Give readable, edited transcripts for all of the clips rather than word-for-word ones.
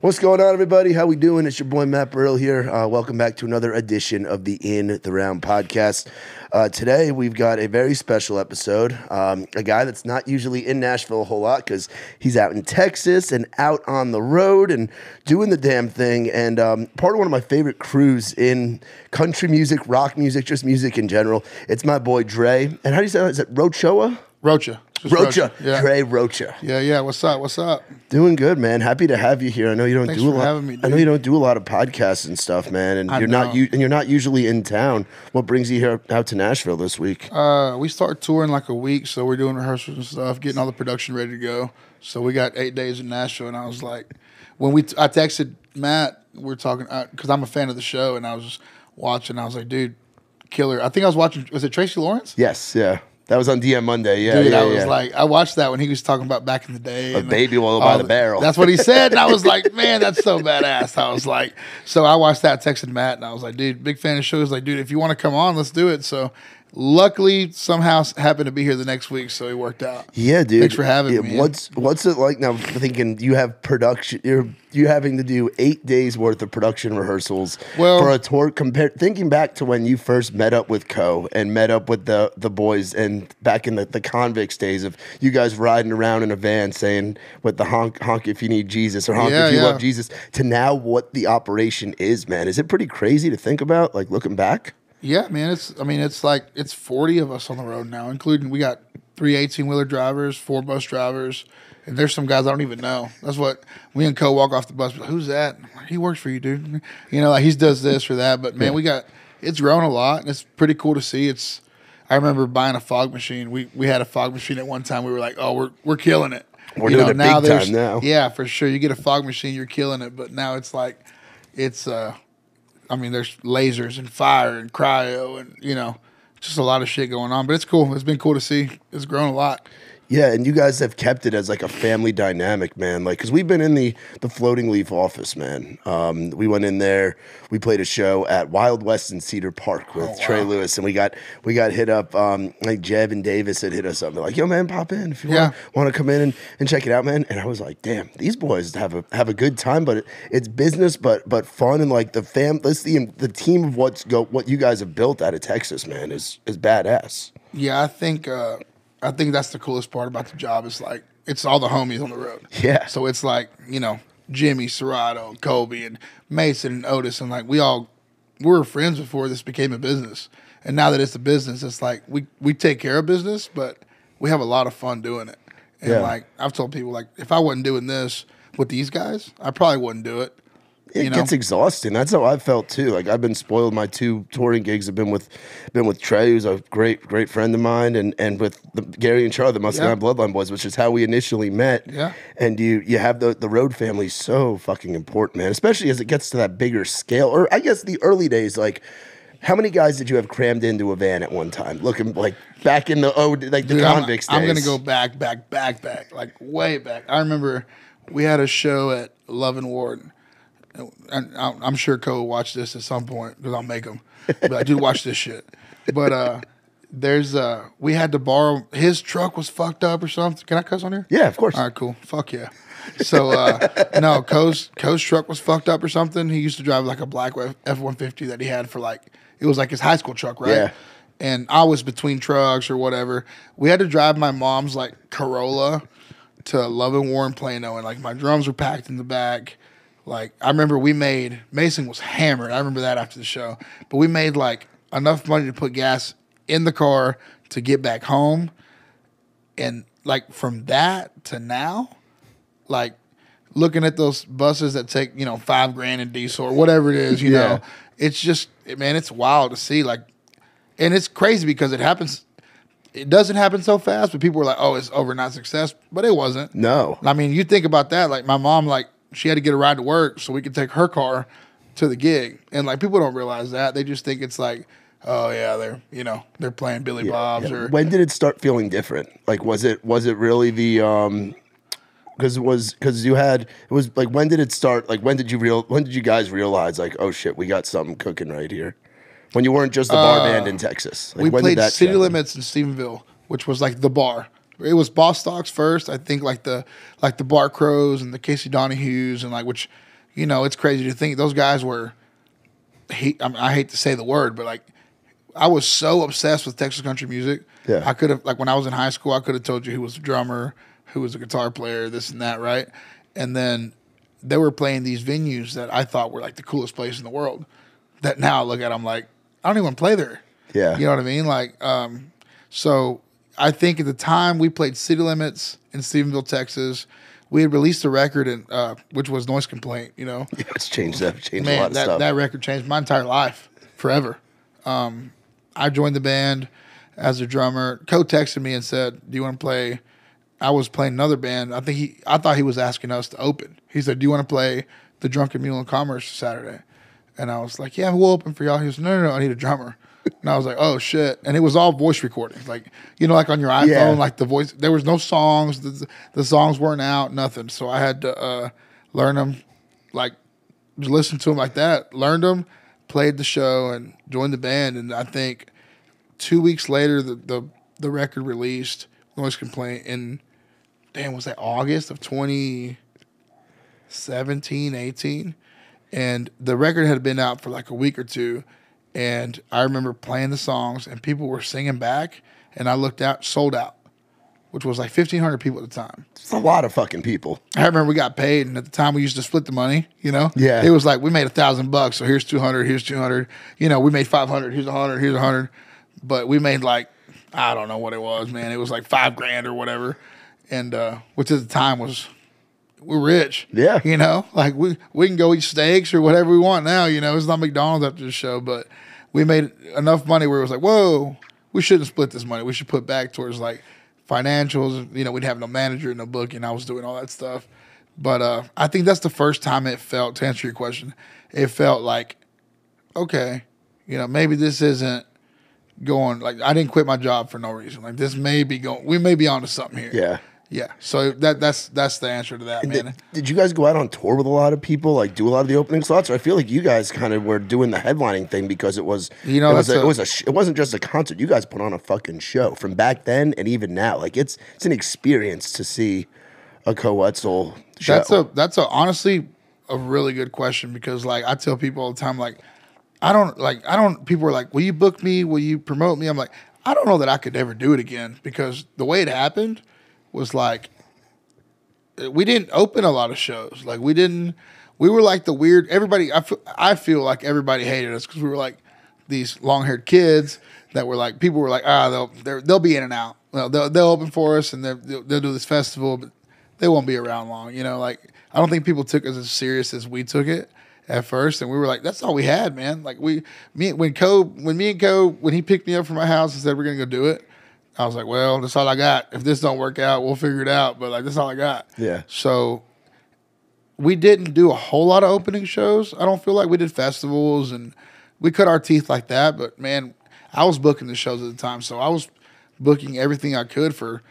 What's going on, everybody? How we doing? It's your boy Matt Burrell here. Welcome back to another edition of the In the Round podcast. Today, we've got a very special episode. A guy that's not usually in Nashville a whole lot because he's out in Texas and out on the road and doing the damn thing. And part of one of my favorite crews in country music, rock music, just music in general. It's my boy Dre. And how do you say that? Is it Rocha? Rocha. Rocha. Yeah. Dre Rocha. Yeah. What's up? Doing good, man. Happy to have you here. I know you don't Thanks do a for lot. having me, dude. I know you don't do a lot of podcasts and stuff, man. And you're not usually in town. What brings you here out to Nashville this week? We start touring like a week, so we're doing rehearsals and stuff, getting all the production ready to go. So we got 8 days in Nashville, and I was like, I texted Matt, we're talking because I'm a fan of the show, and I was just watching. I was like, dude, killer. I think I was watching. Was it Tracy Lawrence? Yes, yeah. That was on DM Monday. Yeah, dude, yeah, I was like, I watched that when he was talking about back in the day. A baby oil by the barrel. That's what he said. And I was like, man, that's so badass. I was like, so I watched that, texted Matt, and I was like, dude, big fan of shows. Like, dude, if you want to come on, let's do it. So luckily, somehow happened to be here the next week, so it worked out. Yeah, dude. Thanks for having me. What's it like now? Thinking you have production, you're having to do 8 days worth of production rehearsals for a tour. Thinking back to when you first met up with Koe and met up with the boys, and back in the convicts days of you guys riding around in a van saying with the honk if you need Jesus or honk if you love Jesus, to now what the operation is, man. Is it pretty crazy to think about, like looking back? Yeah, man. It's 40 of us on the road now, including we got 3 18-wheeler drivers, 4 bus drivers, and there's some guys I don't even know. That's what we and Co walk off the bus. Like, who's that? He works for you, dude. You know, like he does this or that. But man, it's grown a lot, and it's pretty cool to see. I remember buying a fog machine. We had a fog machine at one time. We were like, oh, we're killing it. We're doing it big time now. Yeah, for sure. You get a fog machine, you're killing it. But now it's like, there's lasers and fire and cryo and, just a lot of shit going on. But it's cool. It's been cool to see. It's grown a lot. Yeah, and you guys have kept it as like a family dynamic, man. Like, because we've been in the Floating Leaf office, man. We went in there. We played a show at Wild West in Cedar Park with Trey Lewis, and we got hit up. Like Jeb and Davis had hit us up. They're like, "Yo, man, pop in if you want to come in and check it out, man." And I was like, "Damn, these boys have a good time, but it's business, but fun, and like the team of what you guys have built out of Texas, man, is badass." Yeah, I think that's the coolest part about the job. Is like it's all the homies on the road. Yeah. So it's like Jimmy, Serrato, and Kobe, and Mason and Otis, and like we were friends before this became a business. And now that it's a business, it's like we take care of business, but we have a lot of fun doing it. And like I've told people, like if I wasn't doing this with these guys, I probably wouldn't do it. It gets exhausting. That's how I felt too. Like I've been spoiled. My 2 touring gigs have been with Trey, who's a great friend of mine, and with Gary and Charlie, the Muscadine Bloodline boys, which is how we initially met. Yeah. And you have the road family so fucking important, man. Especially as it gets to that bigger scale. Or I guess the early days, like how many guys did you have crammed into a van at one time? Looking like back in the convicts days. I'm gonna go back, like way back. I remember we had a show at Love and Ward. And I'm sure Koe will watch this at some point because I'll make him. But I do watch this shit. But we had to borrow, his truck was fucked up or something. Can I cuss on here? Yeah, of course. All right, cool. Fuck yeah. So, no, Koe's truck was fucked up or something. He used to drive like a black F-150 that he had for like, it was like his high school truck, right? Yeah. And I was between trucks or whatever. We had to drive my mom's like Corolla to Love and Warren, Plano, and like my drums were packed in the back. Like, I remember Mason was hammered. I remember that after the show. But we made, like, enough money to put gas in the car to get back home. And, like, from that to now, like, looking at those buses that take, $5,000 in diesel or whatever it is, you know, it's just, man, it's wild to see. Like, and it's crazy because it happens. It doesn't happen so fast, but people were like, oh, it's overnight success. But it wasn't. No. I mean, you think about that. Like, my mom, like, she had to get a ride to work so we could take her car to the gig. And like people don't realize that. They just think it's like, oh yeah, they're playing Billy Bob's or when did it start feeling different? Like was it really the when did it start? Like when did you guys realize like, oh shit, we got something cooking right here? When you weren't just a bar band in Texas. Like, we played City Limits in Stephenville, which was like the bar. It was Boss Stocks first, I think, like the Bart Crows and the Casey Donahues and like which it's crazy to think those guys were. I hate to say the word, but like, I was so obsessed with Texas country music. Yeah. I could have, like, when I was in high school, I could have told you who was a drummer, who was a guitar player, this and that, right? And then they were playing these venues that I thought were like the coolest place in the world. That now I look at, I'm like, I don't even want to play there. Yeah. You know what I mean? Like, so I think at the time we played City Limits in Stephenville, Texas. We had released a record, which was Noise Complaint, Yeah, it's changed a lot Man, of stuff. that record changed my entire life forever. I joined the band as a drummer. Koe texted me and said, "Do you want to play?" I was playing another band. I thought he was asking us to open. He said, "Do you want to play the Drunken Mule in Commerce Saturday?" And I was like, "Yeah, we'll open for y'all." He was, "No, I need a drummer." And I was like, "Oh shit!" And it was all voice recordings, like like on your iPhone, like the voice. There was no songs. The songs weren't out, nothing. So I had to learn them, like just listen to them like that. Learned them, played the show, and joined the band. And I think 2 weeks later, the record released, Noise Complaint, in was that August of 2017, 18? And the record had been out for like a week or two. And I remember playing the songs, and people were singing back. And I looked out, sold out, which was like 1,500 people at the time. It's a lot of fucking people. I remember we got paid, and at the time we used to split the money. Yeah. It was like we made $1,000, so here's 200, here's 200. We made 500, here's 100, here's 100. But we made like, I don't know what it was, man. It was like $5,000 or whatever, and which at the time was. We're rich. Yeah. Like we can go eat steaks or whatever we want now. It's not McDonald's after the show, but we made enough money where it was like, whoa, we shouldn't split this money. We should put back towards like financials. We'd have no manager, no booking. I was doing all that stuff. But I think that's the first time it felt, to answer your question, it felt like, okay, maybe this isn't going, like I didn't quit my job for no reason. Like this may be going, we may be onto something here. Yeah. Yeah, so that's the answer to that, man. Did you guys go out on tour with a lot of people, like do a lot of the opening slots? Or I feel like you guys kind of were doing the headlining thing because it was, it wasn't just a concert. You guys put on a fucking show from back then and even now. Like it's an experience to see a Koe Wetzel show. That's honestly a really good question, because like I tell people all the time, like I don't. People are like, "Will you book me? Will you promote me?" I'm like, I don't know that I could ever do it again, because the way it happened was like we didn't open a lot of shows. Like we were like the weird, everybody, I feel like everybody hated us because we were like these long-haired kids that were like, people were like, they'll be in and out. Well, they'll open for us and they'll do this festival, but they won't be around long. Like I don't think people took us as serious as we took it at first. And we were like, that's all we had, man. Like when he picked me up from my house and said, we're going to go do it, I was like, well, that's all I got. If this don't work out, we'll figure it out. But like, that's all I got. Yeah. So we didn't do a whole lot of opening shows. I don't feel like we did festivals and we cut our teeth like that. But man, I was booking the shows at the time. So I was booking everything I could for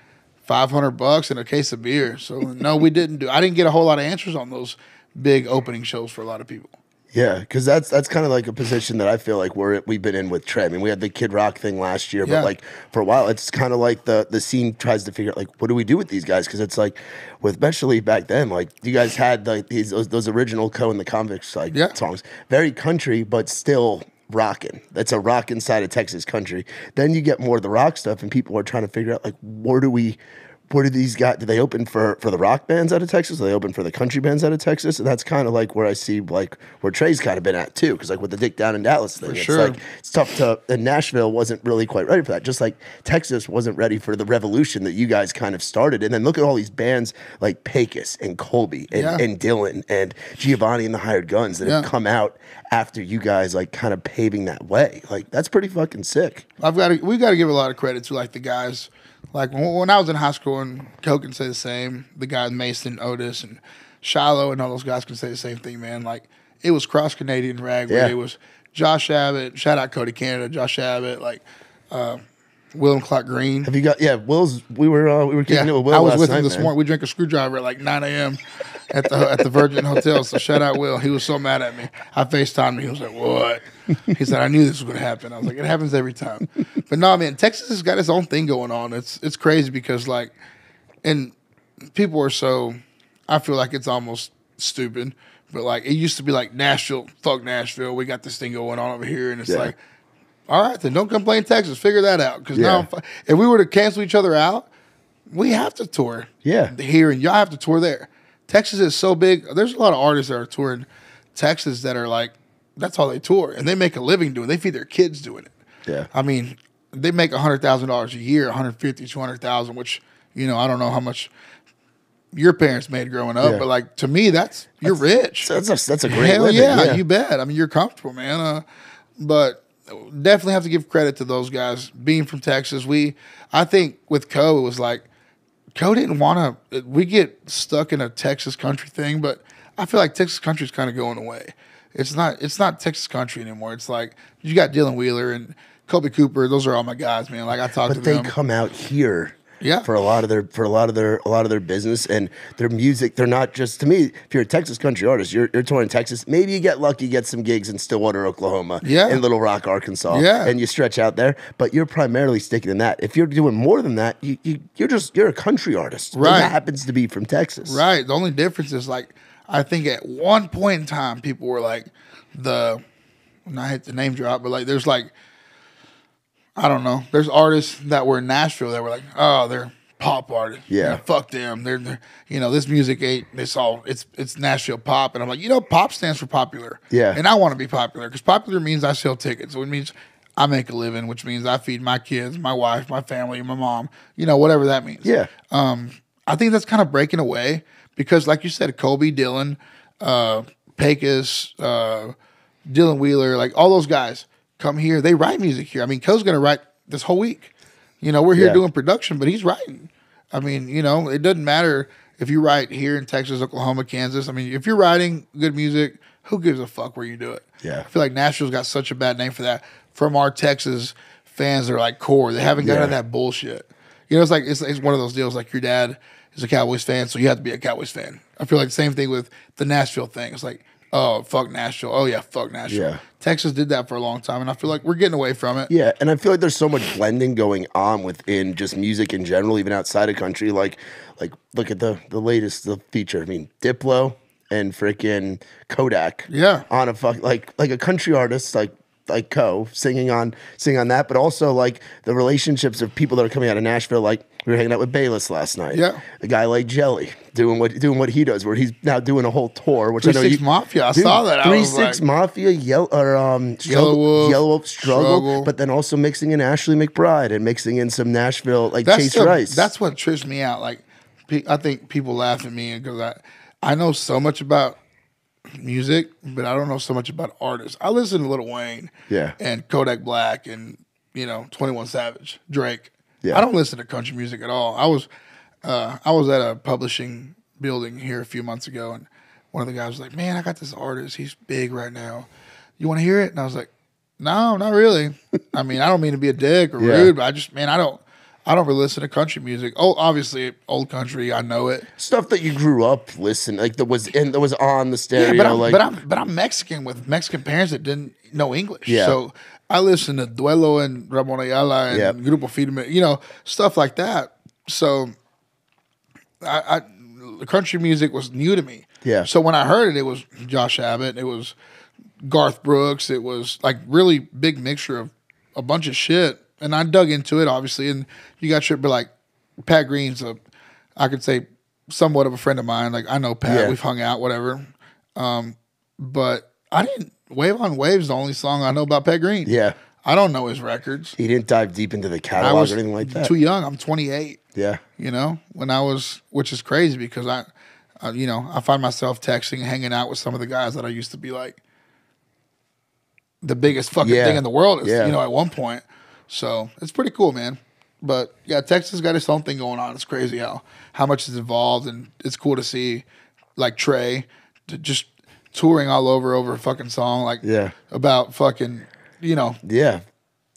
$500 and a case of beer. So no, I didn't get a whole lot of answers on those big opening shows for a lot of people. Yeah, because that's kind of like a position that I feel like we've been in with Trey. I mean, we had the Kid Rock thing last year, but like for a while, it's kind of like the scene tries to figure out like, what do we do with these guys? Because it's like, especially back then, like you guys had like those original Koe and the Convicts songs, very country, but still rocking. That's a rock inside of Texas country. Then you get more of the rock stuff, and people are trying to figure out like, where do these guys, do they open for the rock bands out of Texas? Do they open for the country bands out of Texas? And that's kind of like where I see like where Trey's kind of been at too. Because like with the Dick Down in Dallas thing, it's tough to, and Nashville wasn't really quite ready for that. Just like Texas wasn't ready for the revolution that you guys kind of started. And then look at all these bands like Pecos and Colby and Dylan and Giovanni and the Hired Guns that have come out after you guys like kind of paving that way. Like that's pretty fucking sick. We've got to give a lot of credit to like the guys. Like when I was in high school, and Koe can say the same, the guys Mason, Otis, and Shiloh, and all those guys can say the same thing, man. Like it was Cross Canadian Ragweed, it was Josh Abbott, shout out Cody Canada, Josh Abbott, like Willem Clark Green. Have you got Will's? We were kicking it with Will. I was with him this morning. We drank a screwdriver at like 9 a.m. at the Virgin Hotel. So shout out Will. He was so mad at me. I FaceTimed him. He was like, "What?" He said, "I knew this was going to happen." I was like, "It happens every time." But no, man, Texas has got its own thing going on. It's crazy because like, and people are so. I feel like it's almost stupid, But like it used to be like Nashville, fuck Nashville. We got this thing going on over here, and it's like, all right, then don't complain, Texas. Figure that out. Because now, if we were to cancel each other out, we have to tour here, and y'all have to tour there. Texas is so big. There's a lot of artists that are touring Texas that are like, that's all they tour, and they make a living doing it. They feed their kids doing it. Yeah, I mean, they make $100,000 a year, 150, 200,000, which I don't know how much your parents made growing up, but like to me, you're rich. That's a great living. Yeah, you bet. I mean, you're comfortable, man. But definitely have to give credit to those guys being from Texas. I think with Koe, it was like Koe didn't want to. We get stuck in a Texas country thing, but I feel like Texas country is kind of going away. It's not Texas country anymore. It's like you got Dylan Wheeler and Kobe Cooper. Those are all my guys, man. Like I talk to them. But they come out here. Yeah, for a lot of their business and their music. They're not just, to me, if you're a Texas country artist, you're touring Texas. Maybe you get lucky, get some gigs in Stillwater, Oklahoma, in Little Rock, Arkansas, and you stretch out there. But you're primarily sticking in that. If you're doing more than that, you're a country artist, right? That happens to be from Texas, right? The only difference is like I think at one point in time, people were like I hate the name drop, but like there's like, I don't know. There's artists that were in Nashville that were like, oh, they're pop artists. Yeah, fuck them. They're this music ain't. It's Nashville pop, and I'm like, pop stands for popular. Yeah, and I want to be popular because popular means I sell tickets. So it means I make a living, which means I feed my kids, my wife, my family, my mom. Whatever that means. Yeah. I think that's kind of breaking away because, like you said, Kobe, Dylan, Pecos, Dylan Wheeler, like all those guys come here. They write music here. I mean, Koe's going to write this whole week. We're here doing production, but he's writing. I mean, it doesn't matter if you write here in Texas, Oklahoma, Kansas. I mean, if you're writing good music, who gives a fuck where you do it? Yeah. I feel like Nashville's got such a bad name for that. From our Texas fans that are like core, they haven't got that bullshit. It's like it's one of those deals like your dad is a Cowboys fan, so you have to be a Cowboys fan. I feel like the same thing with the Nashville thing. It's like, oh, fuck Nashville. Oh, yeah, fuck Nashville. Yeah. Texas did that for a long time, and I feel like we're getting away from it. Yeah, and I feel like there's so much blending going on within just music in general, even outside of country. Like look at the feature. I mean, Diplo and freaking Kodak. Yeah. On a like a country artist, like Koe singing on that, but also like the relationships of people that are coming out of Nashville. Like we were hanging out with Bayless last night. Yeah, a guy like Jelly doing what he does, where he's now doing a whole tour. Which 3 6 Mafia, I saw that. 3 6 Mafia, Yellow Wolf, Struggle, but then also mixing in Ashley McBride and mixing in some Nashville Chase Rice. That's what trips me out. Like I think people laugh at me because I know so much about music, but I don't know so much about artists. I listen to Lil Wayne, and Kodak Black, and 21 Savage, Drake. Yeah. I don't listen to country music at all. I was at a publishing building here a few months ago, and one of the guys was like, "Man, I got this artist. He's big right now. You want to hear it?" And I was like, "No, not really." I mean, I don't mean to be a dick or rude, but I don't really listen to country music. Oh, obviously, old country, I know it. Stuff that you grew up listening, like that was on the stereo. Yeah, but I'm Mexican with Mexican parents that didn't know English. Yeah. So I listen to Duelo and Ramon Ayala and Grupo Firme, stuff like that. So country music was new to me. Yeah. So when I heard it, it was Josh Abbott, it was Garth Brooks, it was like really big mixture of a bunch of shit. And I dug into it, obviously, and you got shit, but like Pat Green's I could say somewhat of a friend of mine. Like I know Pat, we've hung out, whatever. But I didn't. Wave on Wave's the only song I know about Pat Green. Yeah, I don't know his records. He didn't dive deep into the catalog or anything like that. Too young. I'm 28. Yeah, when I was, which is crazy because I find myself texting, hanging out with some of the guys that I used to be like the biggest fucking thing in the world. At one point. So it's pretty cool, man. But yeah, Texas got its own thing going on. It's crazy how much is involved, and it's cool to see like Trey just touring all over a fucking song, like about fucking, Yeah.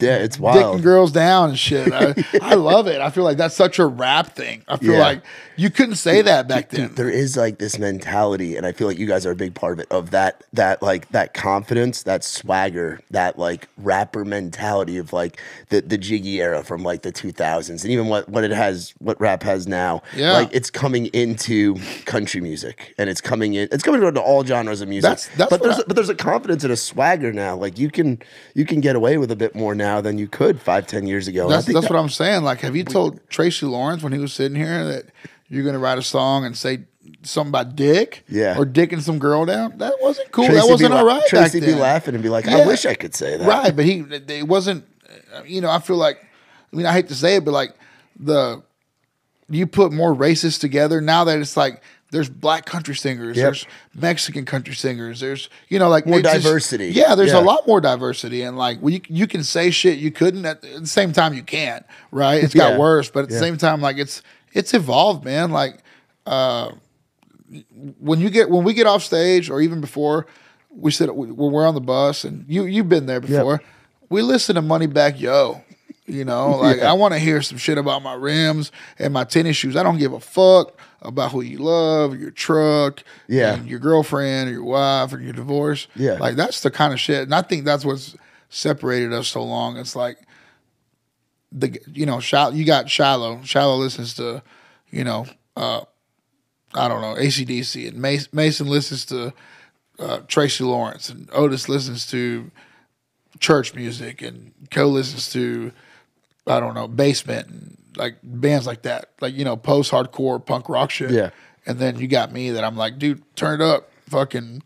Yeah, it's wild. Dicking girls down and shit. I love it. I feel like that's such a rap thing. I feel like you couldn't say that back then. There is like this mentality, and I feel like you guys are a big part of it, of that that confidence, that swagger, that like rapper mentality of like the Jiggy era from like the 2000s, and even what rap has now. Yeah. Like it's coming into country music, and it's coming into all genres of music. But there's a confidence and a swagger now. Like you can get away with a bit more now than you could 5-10 years ago. That's what I'm saying. Like, have you told Tracy Lawrence when he was sitting here that you're going to write a song and say something about dick? Yeah. Or dicking some girl down? That wasn't cool. That wasn't all right. Tracy be laughing and be like, I wish I could say that. Right. But it wasn't, I feel like, I hate to say it, but like you put more races together now that it's like, there's black country singers, there's Mexican country singers, there's, like more diversity. There's a lot more diversity. And like, you can say shit you couldn't at the same time you can't, right? It's got worse, but at the same time, like it's evolved, man. Like, when we get off stage or even before when we're on the bus and you've been there before, we listen to Moneybagg Yo. I want to hear some shit about my rims and my tennis shoes. I don't give a fuck about who you love, your truck, and your girlfriend or your wife or your divorce. Yeah. Like, that's the kind of shit. And I think that's what's separated us so long. It's like, you got Shiloh. Shiloh listens to, I don't know, AC/DC. And Mason listens to Tracy Lawrence. And Otis listens to church music. And Koe listens to, I don't know, Basement and like bands like that, like post-hardcore punk rock shit. Yeah, and then you got me that I'm like, dude, turn it up, fucking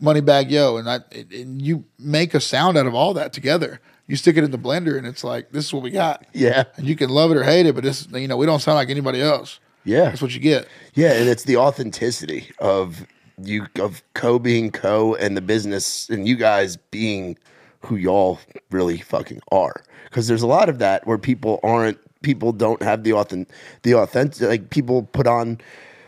Moneybagg Yo, and you make a sound out of all that together. You stick it in the blender, and it's like, this is what we got. Yeah, and you can love it or hate it, but this, we don't sound like anybody else. Yeah, that's what you get. Yeah, and it's the authenticity of Koe being Koe and the business, and you guys being who y'all really fucking are. Because there's a lot of that where people don't have the authentic, like people put on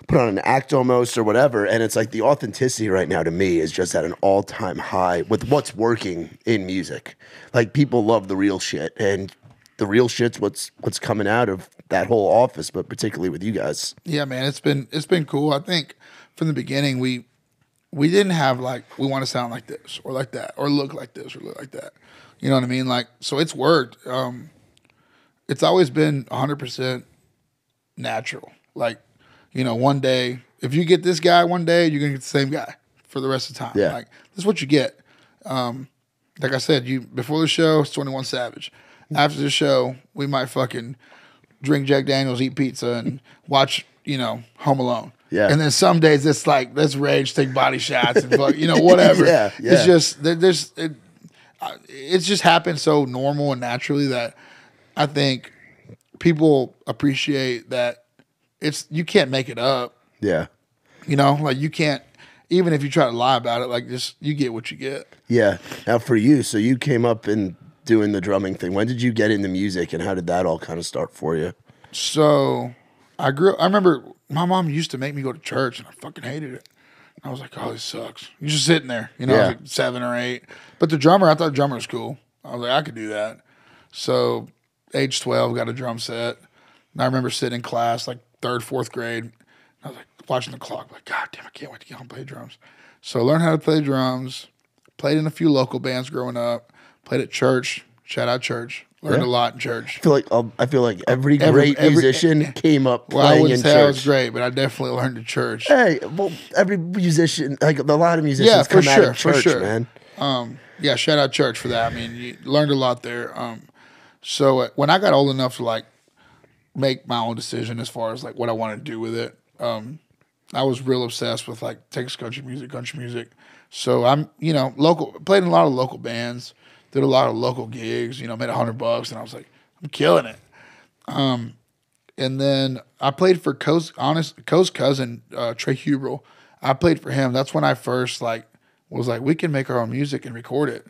an act almost or whatever, and it's like the authenticity right now to me is just at an all-time high with what's working in music. Like, people love the real shit, and the real shit's what's coming out of that whole office, but particularly with you guys. Yeah, man, it's been cool. I think from the beginning we didn't have like, we want to sound like this or like that or look like this or look like that. You know what I mean? Like, so it's worked. It's always been 100% natural. Like, one day, if you get this guy one day, you're going to get the same guy for the rest of the time. Yeah. Like, this is what you get. Like I said, before the show, it's 21 Savage. After the show, we might fucking drink Jack Daniels, eat pizza, and watch, Home Alone. Yeah. And then some days it's like, let's rage, take body shots, and fuck, whatever. Yeah. It's just, it's just happened so normal and naturally that I think people appreciate that you can't make it up. Yeah. Like, you can't, even if you try to lie about it, like, just, you get what you get. Yeah. Now for you, so you came up in doing the drumming thing. When did you get into music, and how did that all kind of start for you? So I remember my mom used to make me go to church, and I fucking hated it. I was like, oh, this sucks. You're just sitting there, I was like 7 or 8. But the drummer, I thought the drummer was cool. I was like, I could do that. So age 12, got a drum set. And I remember sitting in class, like 3rd, 4th grade. I was like watching the clock, like, God damn, I can't wait to get home and play drums. So I learned how to play drums, played in a few local bands growing up, played at church, shout out church. Learned a lot in church. I feel like every great musician came up playing in church. I wouldn't say I was great, but I definitely learned in church. Hey, well, every musician, like a lot of musicians, come out of church, man. Yeah, shout out church for that. I mean, you learned a lot there. So when I got old enough to like make my own decision as far as like what I wanted to do with it, I was real obsessed with like Texas country music. So I'm, local, played in a lot of local bands. Did a lot of local gigs, made $100, and I was like, I'm killing it. And then I played for Koe's cousin, Trey Hubrell. I played for him. That's when I first was like, we can make our own music and record it.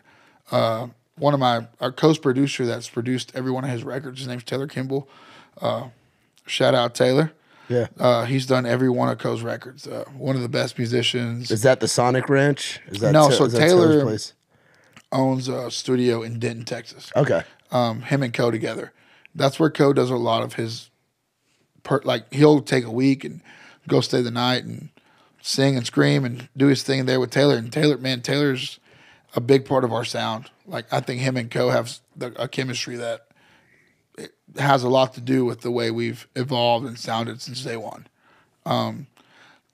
One of our Koe's producer that's produced every one of his records, his name's Taylor Kimball. Shout out Taylor. Yeah. He's done every one of Koe's records. One of the best musicians. Is that the Sonic Ranch? No, so Taylor owns a studio in Denton, Texas. Okay. him and Koe together. That's where Koe does a lot of his, like he'll take a week and go stay the night and sing and scream and do his thing there with Taylor. And Taylor's a big part of our sound. Like I think him and Koe have a chemistry that it has a lot to do with the way we've evolved and sounded since day one.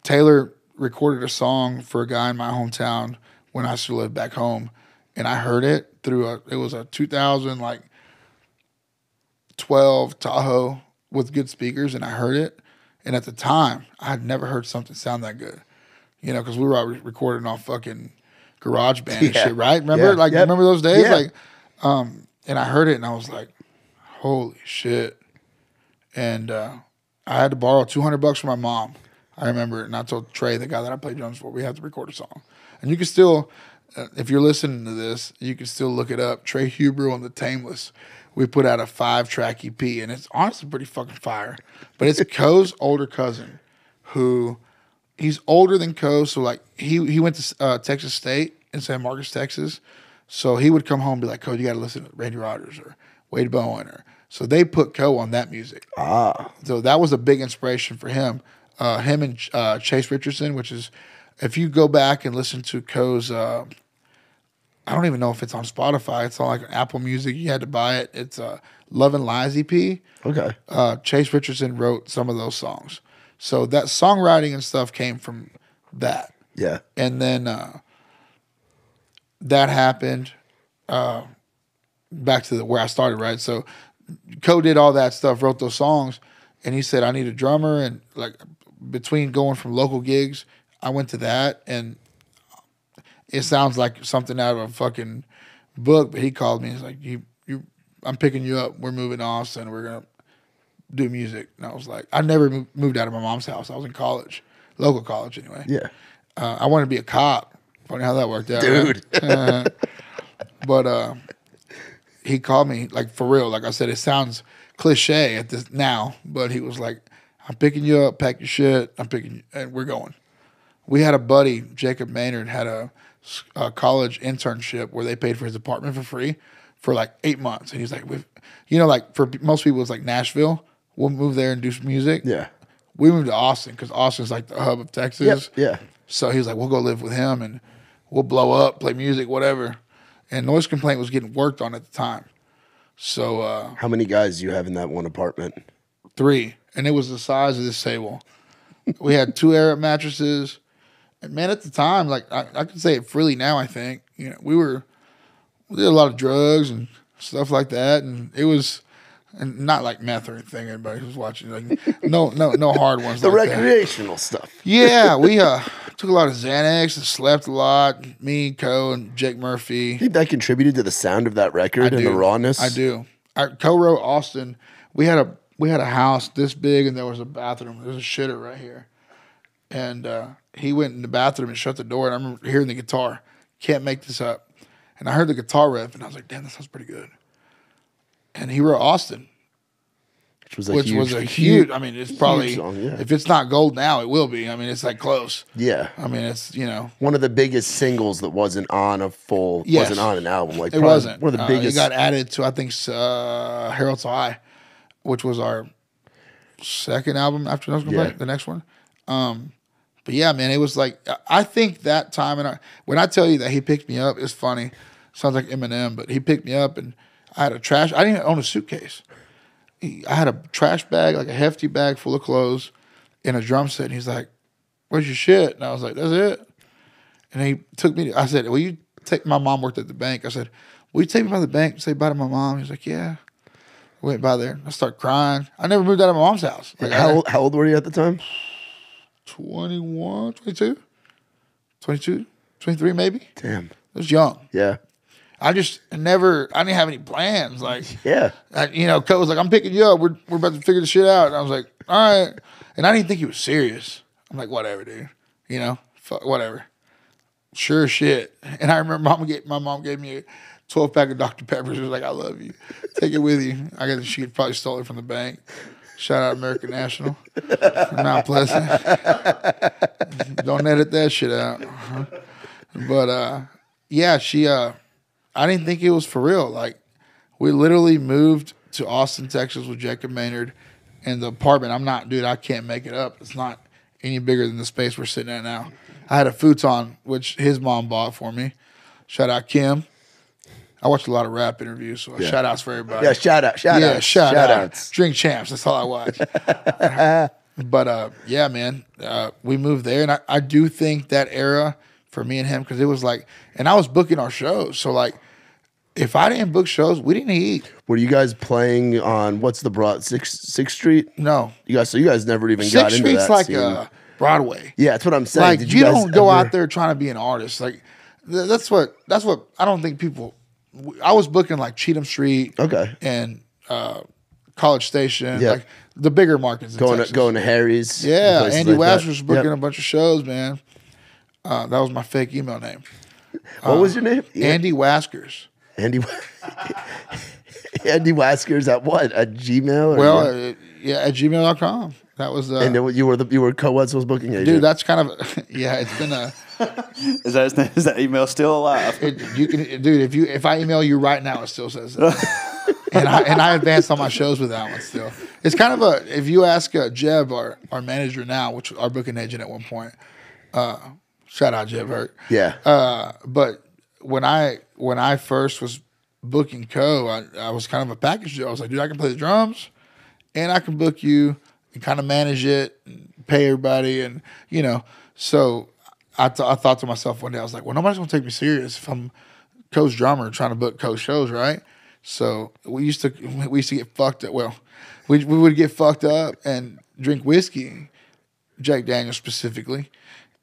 Taylor recorded a song for a guy in my hometown when I still lived back home, and I heard it through it was a 2012 Tahoe with good speakers, and I heard it. And at the time, I had never heard something sound that good, you know, because we were recording off fucking GarageBand and shit, right? Remember, remember those days, and I heard it, and I was like, holy shit! And I had to borrow $200 from my mom. I remember it, and I told Trey, the guy that I played drums for, we have to record a song. And you can still, if you're listening to this, you can still look it up. Trey Hubrew on the Tameless. We put out a 5-track EP, and it's honestly pretty fucking fire. But it's Koe's older cousin, who he's older than Koe. So like he went to Texas State in San Marcos, Texas. So he would come home and be like, Koe, you got to listen to Randy Rogers or Wade Bowen. So they put Koe on that music. So that was a big inspiration for him. Him and Chase Richardson, which is, if you go back and listen to Koe's, I don't even know if it's on Spotify. It's on like Apple Music. You had to buy it. It's Love and Lies EP. Okay. Chase Richardson wrote some of those songs. So that songwriting and stuff came from that. Yeah. And then that happened back to where I started, right? So Koe did all that stuff, wrote those songs, and he said, I need a drummer. And like between going from local gigs, I went to that, and it sounds like something out of a fucking book, but he called me. He's like, I'm picking you up. We're moving to Austin. We're going to do music. And I was like, I never moved out of my mom's house. I was in college, local college anyway. Yeah. I wanted to be a cop. Funny how that worked out. Dude. Right? But he called me, like, for real. Like I said, it sounds cliche at this now, but he was like, I'm picking you up, pack your shit. I'm picking you, and we're going. We had a buddy, Jacob Maynard, had a college internship where they paid for his apartment for free for like 8 months. And he's like, you know, like for most people, it's like Nashville. We'll move there and do some music. Yeah. We moved to Austin because Austin's like the hub of Texas. Yep. Yeah. So he was like, we'll go live with him and we'll blow up, play music, whatever. And Noise Complaint was getting worked on at the time. So how many guys do you have in that one apartment? 3. And it was the size of this table. We had 2 Arab mattresses. And man, at the time, like I can say it freely now, I think, you know, we did a lot of drugs and stuff like that. And it was, and not like meth or anything, everybody who's watching, like no hard ones. The like recreational that. Stuff. Yeah, we took a lot of Xanax and slept a lot. Me, Koe, and Jake Murphy. You think that contributed to the sound of that record and the rawness? I do. I co-wrote Austin. We had a house this big, and there was a bathroom. There was a shitter right here. And he went in the bathroom and shut the door, and I remember hearing the guitar. Can't make this up. And I heard the guitar riff, and I was like, damn, that sounds pretty good. And he wrote Austin. Which was a huge, I mean, it's probably, song, yeah. If it's not gold now, it will be. I mean, it's like close. Yeah. I mean, it's, you know. One of the biggest singles that wasn't on wasn't on an album. Like it wasn't. One of the biggest. It got added to, I think, Harold's High, which was our second album after Nose Complaint, the next one. But yeah, man, it was like, I think that time, and when I tell you that he picked me up, it's funny. Sounds like Eminem, but he picked me up, and I had I didn't even own a suitcase. I had a trash bag, like a hefty bag full of clothes, and a drum set. And he's like, where's your shit? And I was like, that's it. And he took me I said, will you take, my mom worked at the bank. I said, will you take me by the bank and say bye to my mom? He's like, yeah. I went by there. I started crying. I never moved out of my mom's house. Like, how old were you at the time? 21, 22, 22, 23 maybe. Damn. I was young. Yeah. I didn't have any plans. Like, yeah. Koe was like, I'm picking you up. We're about to figure this shit out. And I was like, all right. And I didn't think he was serious. I'm like, whatever, dude. You know, fuck, whatever. Sure shit. And I remember my mom gave me a 12-pack of Dr. Pepper. She was like, I love you. Take it with you. I guess she probably stole it from the bank. Shout out American National. Mount Pleasant. Don't edit that shit out. But, yeah, she... I didn't think it was for real. Like, We literally moved to Austin, Texas with Jacob Maynard, and the apartment. I can't make it up. It's not any bigger than the space we're sitting at now. I had a futon, which his mom bought for me. Shout out Kim. I watched a lot of rap interviews, so shout outs for everybody. Yeah, shout outs. Drink Champs, that's all I watch. But yeah, man, we moved there, and I do think that era for me and him, because it was like, and I was booking our shows, so like, if I didn't book shows, we didn't eat. Were you guys playing on what's the broad Sixth Street? No, you guys never even got into that. 6th Street's like Broadway. Yeah, that's what I'm saying. Like you don't go out there trying to be an artist. Like that's what I don't think people. I was booking like Cheatham Street, and College Station, like the bigger markets. Going to Harry's. Yeah, Andy Wasker was booking a bunch of shows, man. That was my fake email name. What was your name? Andy Waskers. Andy Waskers at what? At Gmail? At gmail.com. That was and you were Koe Wetzel's booking agent. Dude, that's kind of it's been a Is that email still alive? If I email you right now, it still says that. and I advanced on my shows with that one still. It's kind of if you ask Jeb, our manager now, which was our booking agent at one point, shout out Jeb Hurt. Yeah. But when I first was booking Koe, I was kind of a package deal. I was like, dude, I can play the drums and I can book you and kind of manage it and pay everybody. And, so I thought to myself one day, I was like, well, nobody's going to take me serious if I'm Koe's drummer trying to book Koe shows, right? So we used to get fucked up. Well, we would get fucked up and drink whiskey, Jack Daniels specifically,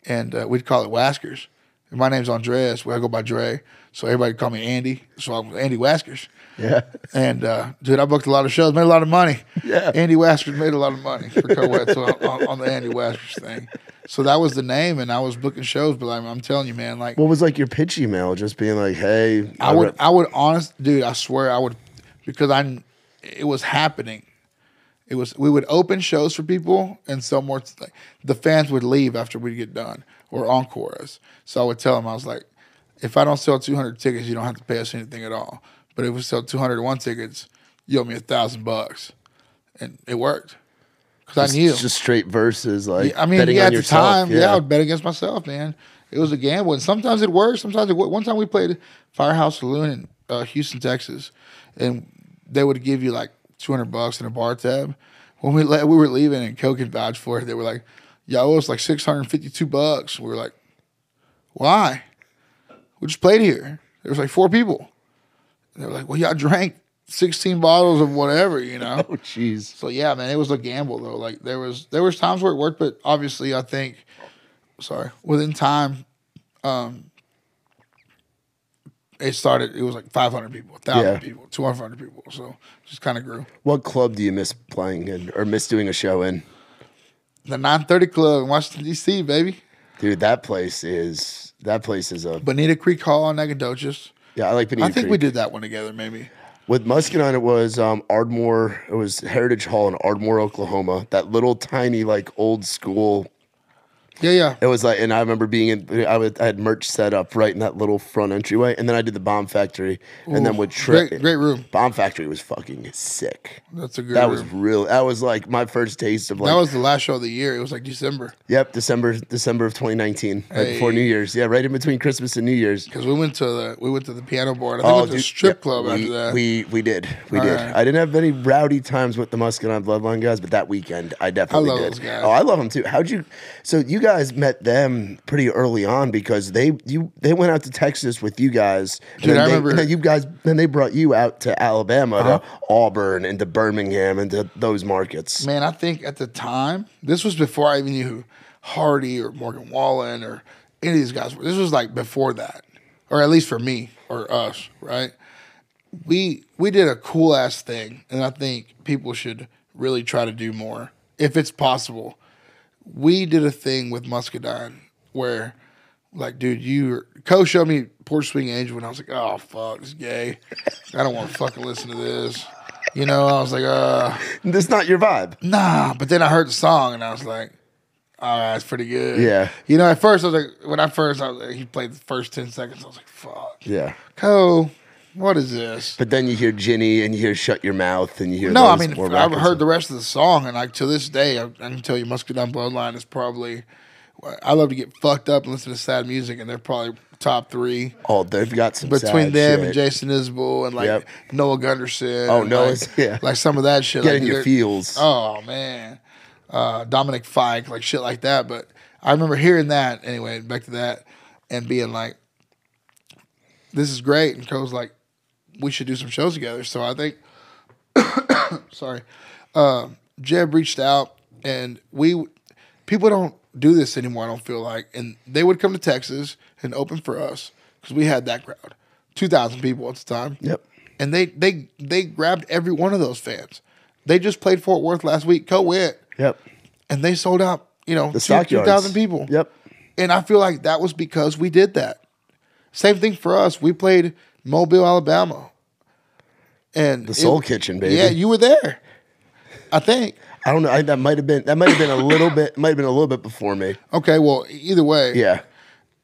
and we'd call it Waskers. And my name's Andreas. I go by Dre, so everybody call me Andy. So I'm Andy Waskers. Yeah. And dude, I booked a lot of shows, made a lot of money. Yeah. Andy Waskers made a lot of money for Koe Wetzel on the Andy Waskers thing. So that was the name, and I was booking shows. But I'm telling you, man, like, what was like your pitch email? Just being like, hey, I would dude, I swear I would, because it was happening. We would open shows for people, and some more like the fans would leave after we get done or encore us. So I would tell them, I was like, if I don't sell 200 tickets, you don't have to pay us anything at all. But if we sell 201 tickets, you owe me $1,000, and it worked because I knew just straight verses. Like, I mean, betting at on the yourself. time, I would bet against myself, man. It was a gamble, and sometimes it worked. Sometimes it worked. One time we played Firehouse Saloon in Houston, Texas, and they would give you like $200 in a bar tab. When we were leaving, and Koe can vouch for it, they were like, "Y'all owe us like $652." We were like, "Why? We just played here. There was like 4 people." And they were like, "Well, y'all drank 16 bottles of whatever, Oh, jeez. So yeah, man, it was a gamble though. Like there was times where it worked, but obviously, I think, within time, it started. It was like 500 people, 1,000 people, 200 people. So just kind of grew. What club do you miss playing in or miss doing a show in? The 930 Club in Washington D.C., baby. Dude, that place is a Bonita Creek Hall in Nacogdoches. Yeah, I like Bonita Creek. I think we did that one together, maybe. With Muscadine, it was Ardmore. It was Heritage Hall in Ardmore, Oklahoma. That little tiny, like, old school. Yeah. It was like, and I remember being in. I had merch set up right in that little front entryway, and then I did the Bomb Factory, and then with great room. Bomb Factory was fucking sick. That's a good. That was real. That was like my first taste of like. That was the last show of the year. It was like December. Yep, December of 2019, right before New Year's. Yeah, right in between Christmas and New Year's. Because we went to the piano board. I think we went to the strip club after that. We did. Right. I didn't have any rowdy times with the Muscadine Bloodline guys, but that weekend I definitely did. Those guys. Oh, I love them too. So you guys met them pretty early on because they went out to Texas with you guys. Dude, I remember. And then they brought you out to Alabama, to Auburn, and to Birmingham, and to those markets. Man, I think at the time, this was before I even knew who Hardy or Morgan Wallen or any of these guys were. This was like before that, or at least for me or us, right? We did a cool ass thing, and I think people should really try to do more if it's possible. We did a thing with Muscadine where, like, dude, Koe showed me Porch Swing Angel, and I was like, oh, fuck, it's gay. I don't want to fucking listen to this. I was like, That's not your vibe. Nah, but then I heard the song, and I was like, all right, it's pretty good. Yeah. At first, he played the first 10 seconds, I was like, fuck. Yeah. Koe, What is this? But then you hear Ginny and you hear Shut Your Mouth and you hear No, I those mean, more I've records. heard the rest of the song, and like to this day, I can tell you, Muscadine Bloodline is probably. I love to get fucked up and listen to sad music, and they're probably top 3 Oh, they've got some between sad them shit. and Jason Isbell and like Yep. Noah Gunderson. Oh, and, Noah's, like, yeah. like some of that shit. Getting like, your they're- feels. Oh man, Dominic Fike, like shit like that. But I remember hearing that anyway. Back to that, and being like, "This is great." And Cole's like, "We should do some shows together." So I think, sorry, Jeb reached out, and people don't do this anymore. I don't feel like, and they would come to Texas and open for us because we had that crowd, 2,000 people at the time. Yep. And they grabbed every one of those fans. They just played Fort Worth last week, Koe Wetzel, Yep. and they sold out, The stockyards. 2,000 people. Yep. And I feel like that was because we did that. Same thing for us. We played Mobile, Alabama. And The Soul Kitchen, baby. Yeah, you were there. I think. I don't know. That might have been a little bit. Might have been a little bit before me. Okay, well, either way. Yeah.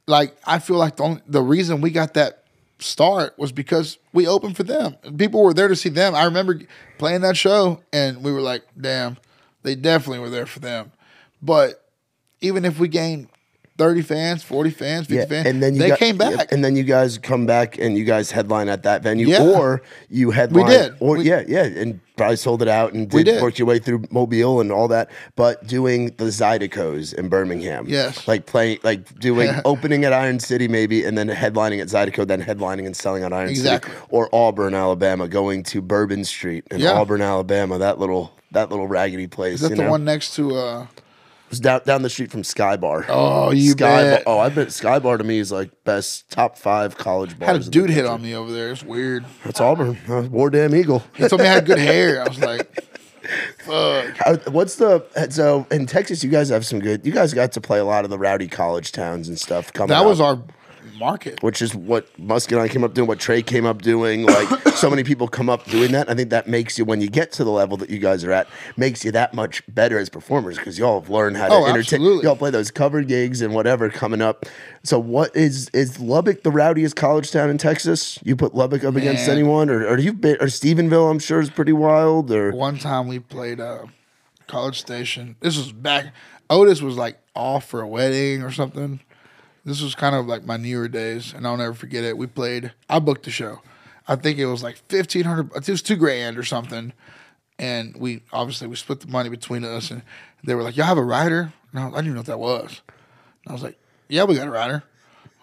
Like, I feel like the reason we got that start was because we opened for them. People were there to see them. I remember playing that show, and we were like, damn, they definitely were there for them. But even if we gained 30 fans, 40 fans, 50 fans, and then they came back. Yep, and then you guys come back and you guys headline at that venue, Yeah. or you headline, We did. or and probably sold it out and We did. worked your way through Mobile and all that. But doing the Zydeco's in Birmingham, Yes. like doing opening at Iron City maybe, and then headlining at Zydeco, then headlining and selling on Iron Exactly. City, or Auburn, Alabama, going to Bourbon Street in Yeah. Auburn, Alabama, that little raggedy place. Is that the one next to It was down the street from Sky Bar. Oh, you Sky bet. Bar. Oh, I bet Sky Bar to me is like best top 5 college bars. had a in the dude hit country. on me over there. It's weird. That's Auburn. War damn Eagle. He told me I had good hair. I was like, fuck. So in Texas? You guys have some good. You guys got to play a lot of the rowdy college towns and stuff. Coming That was up, our market. which is what Muscadine came up doing, what Trey came up doing. Like so many people come up doing that. I think that makes you, when you get to the level that you guys are at, makes you that much better as performers because y'all have learned how to entertain. Absolutely. Y'all play those cover gigs and whatever coming up. So what is Lubbock the rowdiest college town in Texas? You put Lubbock up against Man. anyone, or Stephenville? I'm sure is pretty wild. Or One time we played College Station. This was back. Otis was like off for a wedding or something. This was kind of like my newer days, and I'll never forget it. I booked the show. I think it was like $1,500. It was $2,000 or something. And we split the money between us, and they were like, "Y'all have a rider?" And I didn't even know what that was. And I was like, "Yeah, we got a rider."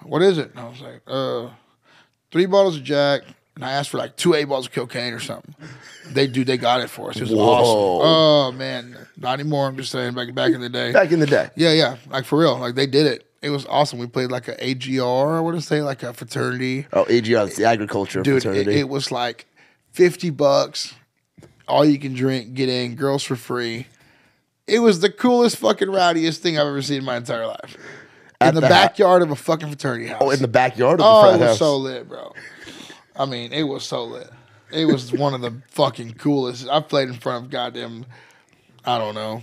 What is it? And I was like, 3 bottles of Jack, and I asked for like 2 8-balls of cocaine or something. They got it for us. It was Whoa. awesome. Oh man, not anymore. I'm just saying, back in the day. back in the day. Yeah, like for real. Like they did it. It was awesome. We played like a AGR, I want to say, like a fraternity. Oh, AGR, it's the agriculture Dude, fraternity. it was like $50, all you can drink, get in, girls for free. It was the coolest fucking rowdiest thing I've ever seen in my entire life. In the backyard of a fucking fraternity house. Oh, in the backyard of the Oh, frat it was house. so lit, bro. I mean, it was so lit. It was one of the fucking coolest. I played in front of goddamn, I don't know.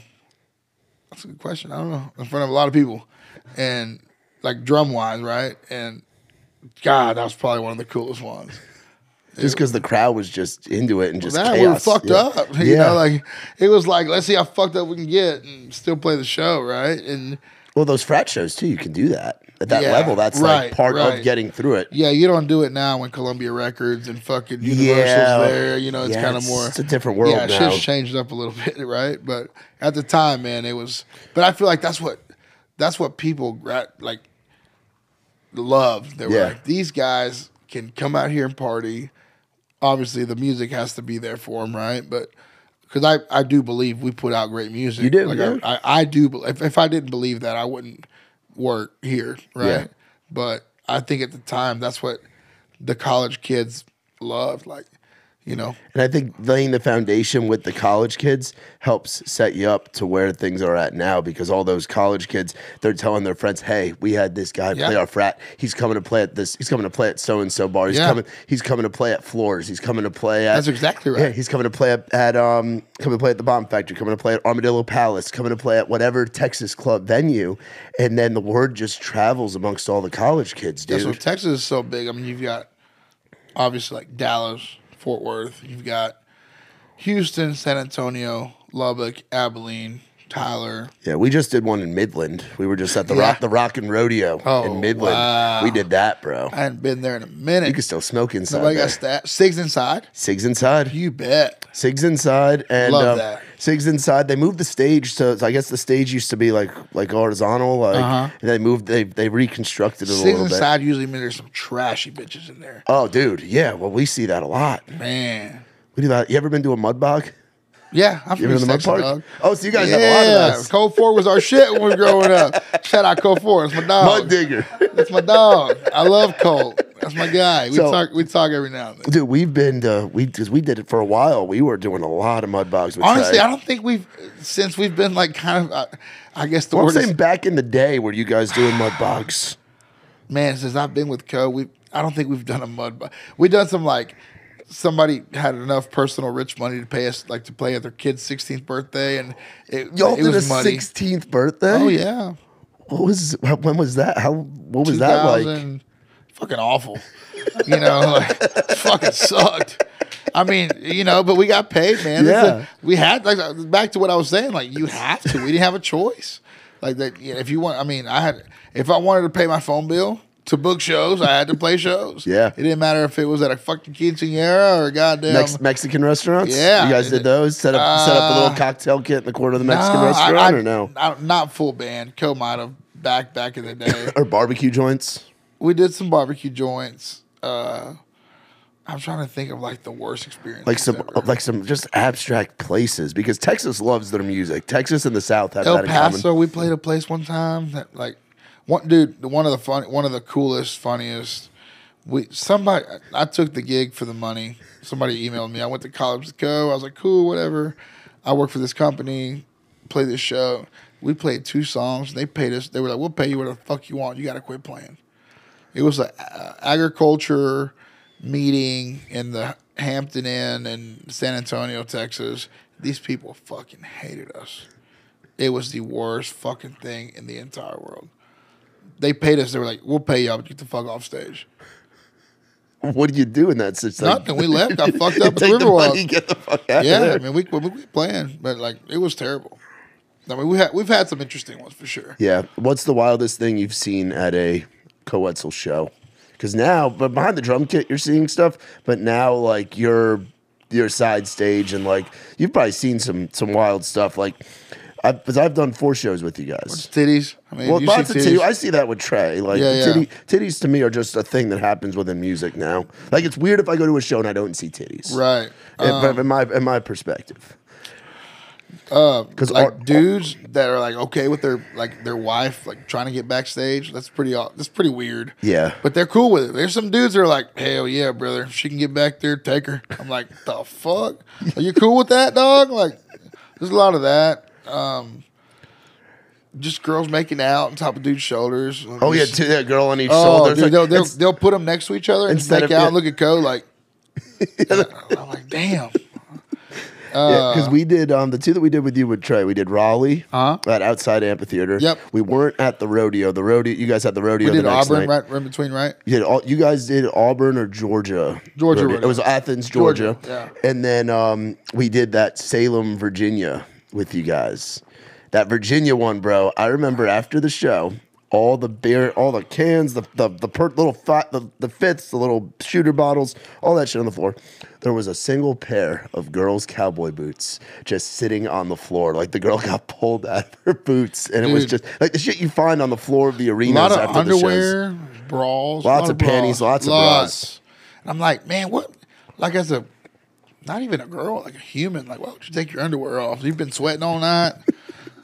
That's a good question. I don't know. In front of a lot of people. And like drum wise, right? And God, that was probably one of the coolest ones. Just because the crowd was just into it and just That chaos. we were fucked Yeah. up. You know, like it was like, let's see how fucked up we can get and still play the show, right? And Well, those frat shows too, you can do that. At that Yeah, level, that's like part right. of getting through it. yeah, you don't do it now when Columbia Records and fucking Universal's Yeah. there. You know, it's Yeah, kind of more. it's a different world yeah, now. shit's changed up a little bit, right? But at the time, man, it was. But I feel like that's what people like loved. They were Yeah. like, these guys can come out here and party. Obviously, the music has to be there for them, right? But because I do believe we put out great music. You do, Like, yeah. I do. If I didn't believe that, I wouldn't work here, right? Yeah. But I think at the time, that's what the college kids loved. Like, you know, And I think laying the foundation with the college kids helps set you up to where things are at now, because all those college kids, they're telling their friends, "Hey, we had this guy play our frat. He's coming to play at this. He's coming to play at so and so bar. He's coming to play at Floors. He's coming to play at." That's exactly right. Yeah, he's coming to play at coming to play at the Bomb Factory. Coming to play at Armadillo Palace. Coming to play at whatever Texas club venue, and then the word just travels amongst all the college kids, dude. that's what Texas is so big. I mean, you've got obviously like Dallas, Fort Worth. You've got Houston, San Antonio, Lubbock, Abilene, Tyler. Yeah, we just did one in Midland. We were just at the Yeah. Rock and Rodeo in Midland. Wow. We did that, bro. I hadn't been there in a minute. You can still smoke inside. Nobody there. got Sigs inside. Sigs inside. You bet. Sigs inside, and Love that. Sigs inside. They moved the stage, so I guess the stage used to be like horizontal, and they moved. They reconstructed it a Sigs little bit. inside usually mean there's some trashy bitches in there. Oh, dude, yeah. Well, we see that a lot. Man. We do that. You ever been to a mud bog? Yeah, I'm You from ever been to the mud Texas, park? dog. Oh, so you guys have a lot of that. Code 4 was our shit when we were growing up. Shout out Code 4. That's my dog. Mud digger. That's my dog. I love Cole. That's my guy. We So- talk every now and then. Dude, we've been because we did it for a while. We were doing a lot of mud bogs. With Honestly, Trey. I don't think since we've been like kind of, I guess the Well, I'm word saying is, back in the day, were you guys doing mud bogs? man, since I've been with Co, I don't think we've done a mud bug. We've done some like, somebody had enough personal rich money to pay us like to play at their kid's 16th birthday, and Y'all it did a was money. 16th birthday? Oh yeah, When was that? What was that like? 2000, fucking awful. You know, like fucking sucked. I mean, you know, but we got paid, man. Yeah. We had like back to what I was saying. Like you have to. We didn't have a choice. Like that. You know, if you want, I mean, if I wanted to pay my phone bill to book shows, I had to play shows. Yeah. It didn't matter if it was at a fucking quinceañera or a goddamn Mexican restaurants? Yeah. You guys did those? Set up a little cocktail kit in the corner of the Mexican restaurant, or no? Not full band. Co might have back in the day. Or barbecue joints? We did some barbecue joints. I'm trying to think of like the worst experience. Like some just abstract places, because Texas loves their music. Texas and the South have El that in common. Paso, we played a place one time that like one of the coolest, funniest. I took the gig for the money. Somebody emailed me. I went to college with Co. I was like, cool, whatever. I work for this company, play this show. We played 2 songs. They paid us. They were like, we'll pay you whatever the fuck you want. You got to quit playing. It was an agriculture meeting in the Hampton Inn in San Antonio, Texas. These people fucking hated us. It was the worst fucking thing in the entire world. They paid us. They were like, we'll pay y'all, but get the fuck off stage. What do you do in that situation? Nothing. We left. Got fucked up at the Take the Riverwalk. money, get the fuck out of Yeah, there. I mean, we quit playing, but like it was terrible. I mean, we've had some interesting ones for sure. Yeah. What's the wildest thing you've seen at a Koe Wetzel show? Because now, but behind the drum kit, you're seeing stuff. But now, like your side stage, and like you've probably seen some wild stuff. Like, because I've done 4 shows with you guys. Titties. I mean, Well, you lots see of titties? titties. I see that with Trey. Like Yeah, titties to me are just a thing that happens within music now. Like it's weird if I go to a show and I don't see titties. Right. But in my perspective. Because like dudes that are like okay with their wife like trying to get backstage, that's pretty weird. Yeah. But they're cool with it. There's some dudes that are like, hell yeah, brother, if she can get back there, take her. I'm like, the fuck? Are you cool with that, dog? Like, there's a lot of that. Just girls making out on top of dudes' shoulders. Oh yeah, that girl on each Oh, shoulder. dude, they'll put them next to each other and just Instead make of- out yeah. and look at Co like. I'm like, damn. Because we did the 2 that we did with you with Trey. We did Raleigh at Outside Amphitheater. Yep. We weren't at the rodeo. The rodeo. You guys had the rodeo. We did the next Auburn night. right in between, right? You guys did Auburn or Georgia? Georgia rodeo. rodeo. It was Athens, Georgia. Yeah. And then we did that Salem, Virginia with you guys. That Virginia one, bro. I remember after the show, all the beer, all the cans, the fifths, the little shooter bottles, all that shit on the floor. There was a single pair of girls' cowboy boots just sitting on the floor. Like the girl got pulled out of her boots, and it was just like the shit you find on the floor of the A arenas lot of after the shows. underwear, bras, Lots of panties, lots of bras. And I'm like, man, what? Like as a, not even a girl, like a human, like why would you take your underwear off? You've been sweating all night.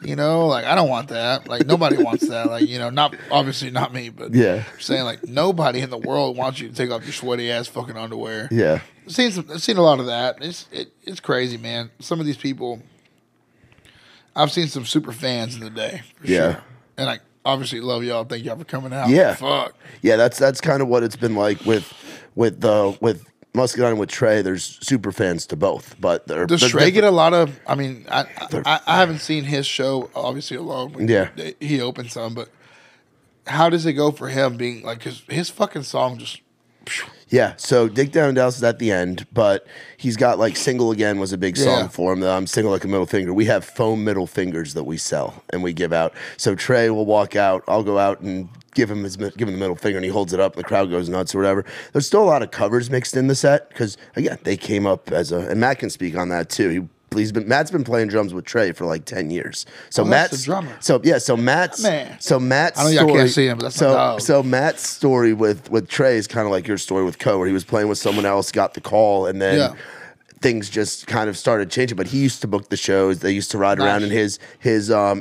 You know, like I don't want that. Like nobody wants that. Like, you know, obviously not me, but Yeah. I'm saying like nobody in the world wants you to take off your sweaty ass fucking underwear. Yeah. I've seen a lot of that. It's crazy, man. Some of these people, I've seen some super fans in the day. For Yeah. sure. And I obviously love y'all. Thank y'all for coming out. Yeah. Fuck. Yeah, that's kind of what it's been like with Muscadine with Trey. There's super fans to both, but Does they're Trey get different. a lot of? I mean, I haven't seen his show obviously alone. Yeah. He opened some, but how does it go for him being like? Because his fucking song just Yeah, so Dick Down in Dallas is at the end, but he's got like Single Again was a big song for him. Single Like a Middle Finger. We have foam middle fingers that we sell and we give out. So Trey will walk out, I'll go out and give him the middle finger and he holds it up and the crowd goes nuts or whatever. There's still a lot of covers mixed in the set because, again, they came up and Matt can speak on that too. Matt's been playing drums with Trey for like 10 years. So Matt's the drummer. So Matt's Man. So Matt's I know y'all story, can't see him, but that's my dog. So Matt's story with Trey is kind of like your story with Koe, where he was playing with someone else, got the call, and then things just kind of started changing. But he used to book the shows. They used to ride around in his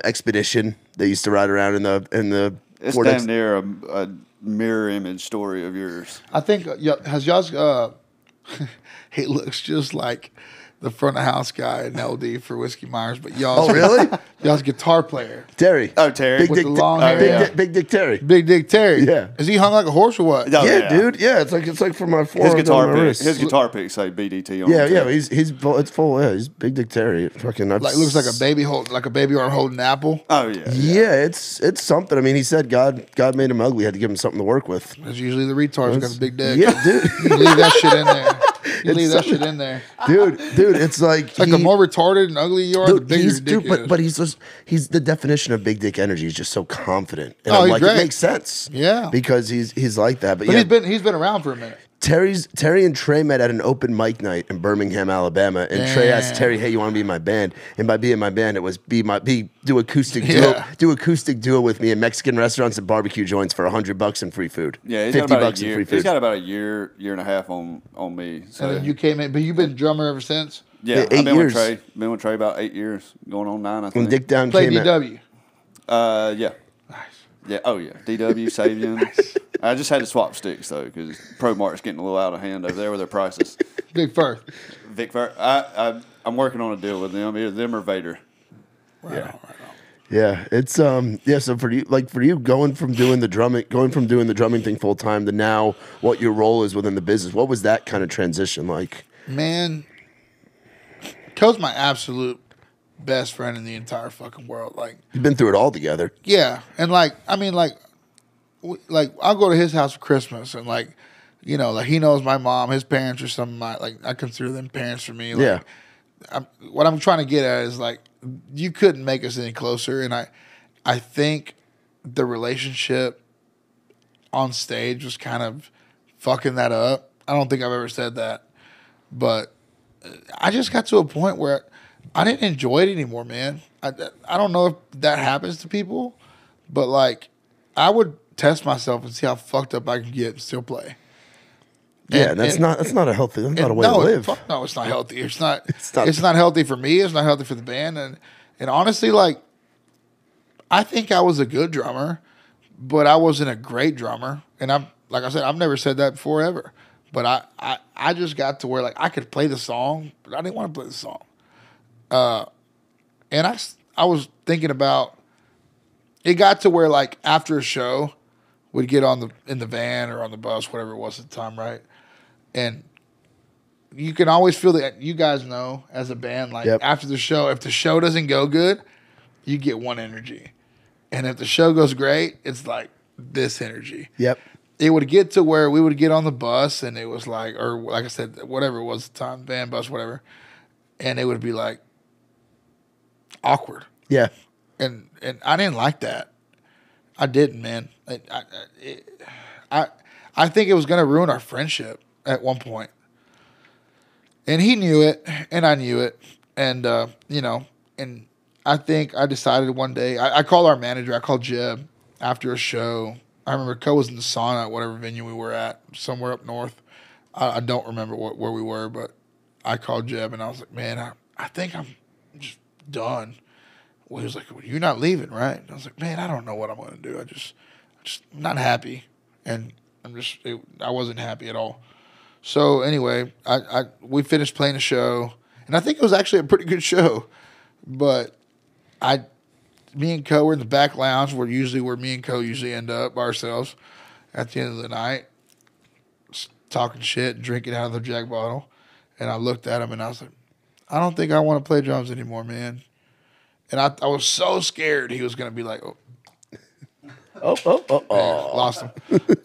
expedition. They used to ride around in the. It's Ford damn near a mirror image story of yours. I think has y'all's he looks just like the front of house guy in LD for Whiskey Myers, but y'all's really? Y'all's guitar player. Terry. Oh, Terry. With the long hair. Big Dick Terry. Big Dick Terry. Yeah. Is he hung like a horse or what? Oh, yeah, dude. Yeah, it's like for my forearm. His guitar pick say BDT on it. Yeah, he's full. Yeah, he's Big Dick Terry. Fucking like looks like a baby arm holding an apple. Oh yeah. Yeah, it's something. I mean, he said God made him ugly. Had to give him something to work with. That's usually the retards who got the big dick. Yeah, dude. You leave that shit in there. You leave that shit in there. Dude, it's like the more retarded and ugly you are, the bigger your dick is. But he's the definition of big dick energy. He's just so confident. And Oh, I'm he's like, great. it makes sense. Yeah. Because he's like that. But But yeah, he's been around for a minute. Terry and Trey met at an open mic night in Birmingham, Alabama, and Trey asked Terry, "Hey, you want to be in my band?" And by being in my band, it was do acoustic duo with me in Mexican restaurants and barbecue joints for $100 and free food. Yeah, he's $50 got about and a year. free food. He's got about a year and a half on me. So And then you came in, but you've been drummer ever since. yeah, eight I've been years. with Trey. Been with Trey about 8 years, going on 9. I think. When Dick Down Play came out, DW. Yeah. Nice. Yeah. Oh yeah. DW Sabian. I just had to swap sticks though because Pro Mart's getting a little out of hand over there with their prices. Big Firth. Vic Fur. I'm working on a deal with them. Either them or Vader. Right on. yeah, it's So for you going from doing the drumming thing full time to now what your role is within the business, what was that kind of transition like? Man, Co's my absolute best friend in the entire fucking world. Like, You've been through it all together. yeah, and I'll go to his house for Christmas, and he knows my mom, his parents are some of my I consider them parents for me. Like, Yeah. what I'm trying to get at is you couldn't make us any closer, and I think the relationship on stage was kind of fucking that up. I don't think I've ever said that, but I just got to a point where I didn't enjoy it anymore, man. I don't know if that happens to people, but I would test myself and see how fucked up I can get and still play. Yeah, that's not a healthy. That's not a way to live. Fuck no, it's not healthy. It's not healthy for me. It's not healthy for the band. And honestly, I think I was a good drummer, but I wasn't a great drummer. And like I said, I've never said that before ever. But I just got to where I could play the song, but I didn't want to play the song. And I was thinking about it. Got to where after a show, we'd get in the van or on the bus, whatever it was at the time, right? And you can always feel that. You guys know as a band, after the show, if the show doesn't go good, you get one energy, and if the show goes great, it's this energy. Yep. It would get to where we would get on the bus, and it was or like I said, whatever it was at the time, van, bus, whatever, and it would be awkward. Yeah. And I didn't like that. I didn't, man. I think it was going to ruin our friendship at one point. And he knew it, and I knew it, and and I think I decided one day. I called our manager. I called Jeb after a show. I remember Koe was in the sauna at whatever venue we were at, somewhere up north. I don't remember where we were, but I called Jeb, and I was like, man, I think I'm just done. Well, he was like, well, you're not leaving, right? And I was like, man, I don't know what I'm going to do. I just not happy, and I wasn't happy at all. So anyway, we finished playing a show, and I think it was actually a pretty good show, but me and Koe were in the back lounge where me and Koe usually end up by ourselves at the end of the night, talking shit, drinking out of the Jack bottle. And I looked at him and I was like, I don't think I want to play drums anymore, man. And I was so scared he was going to be like, oh. Lost him.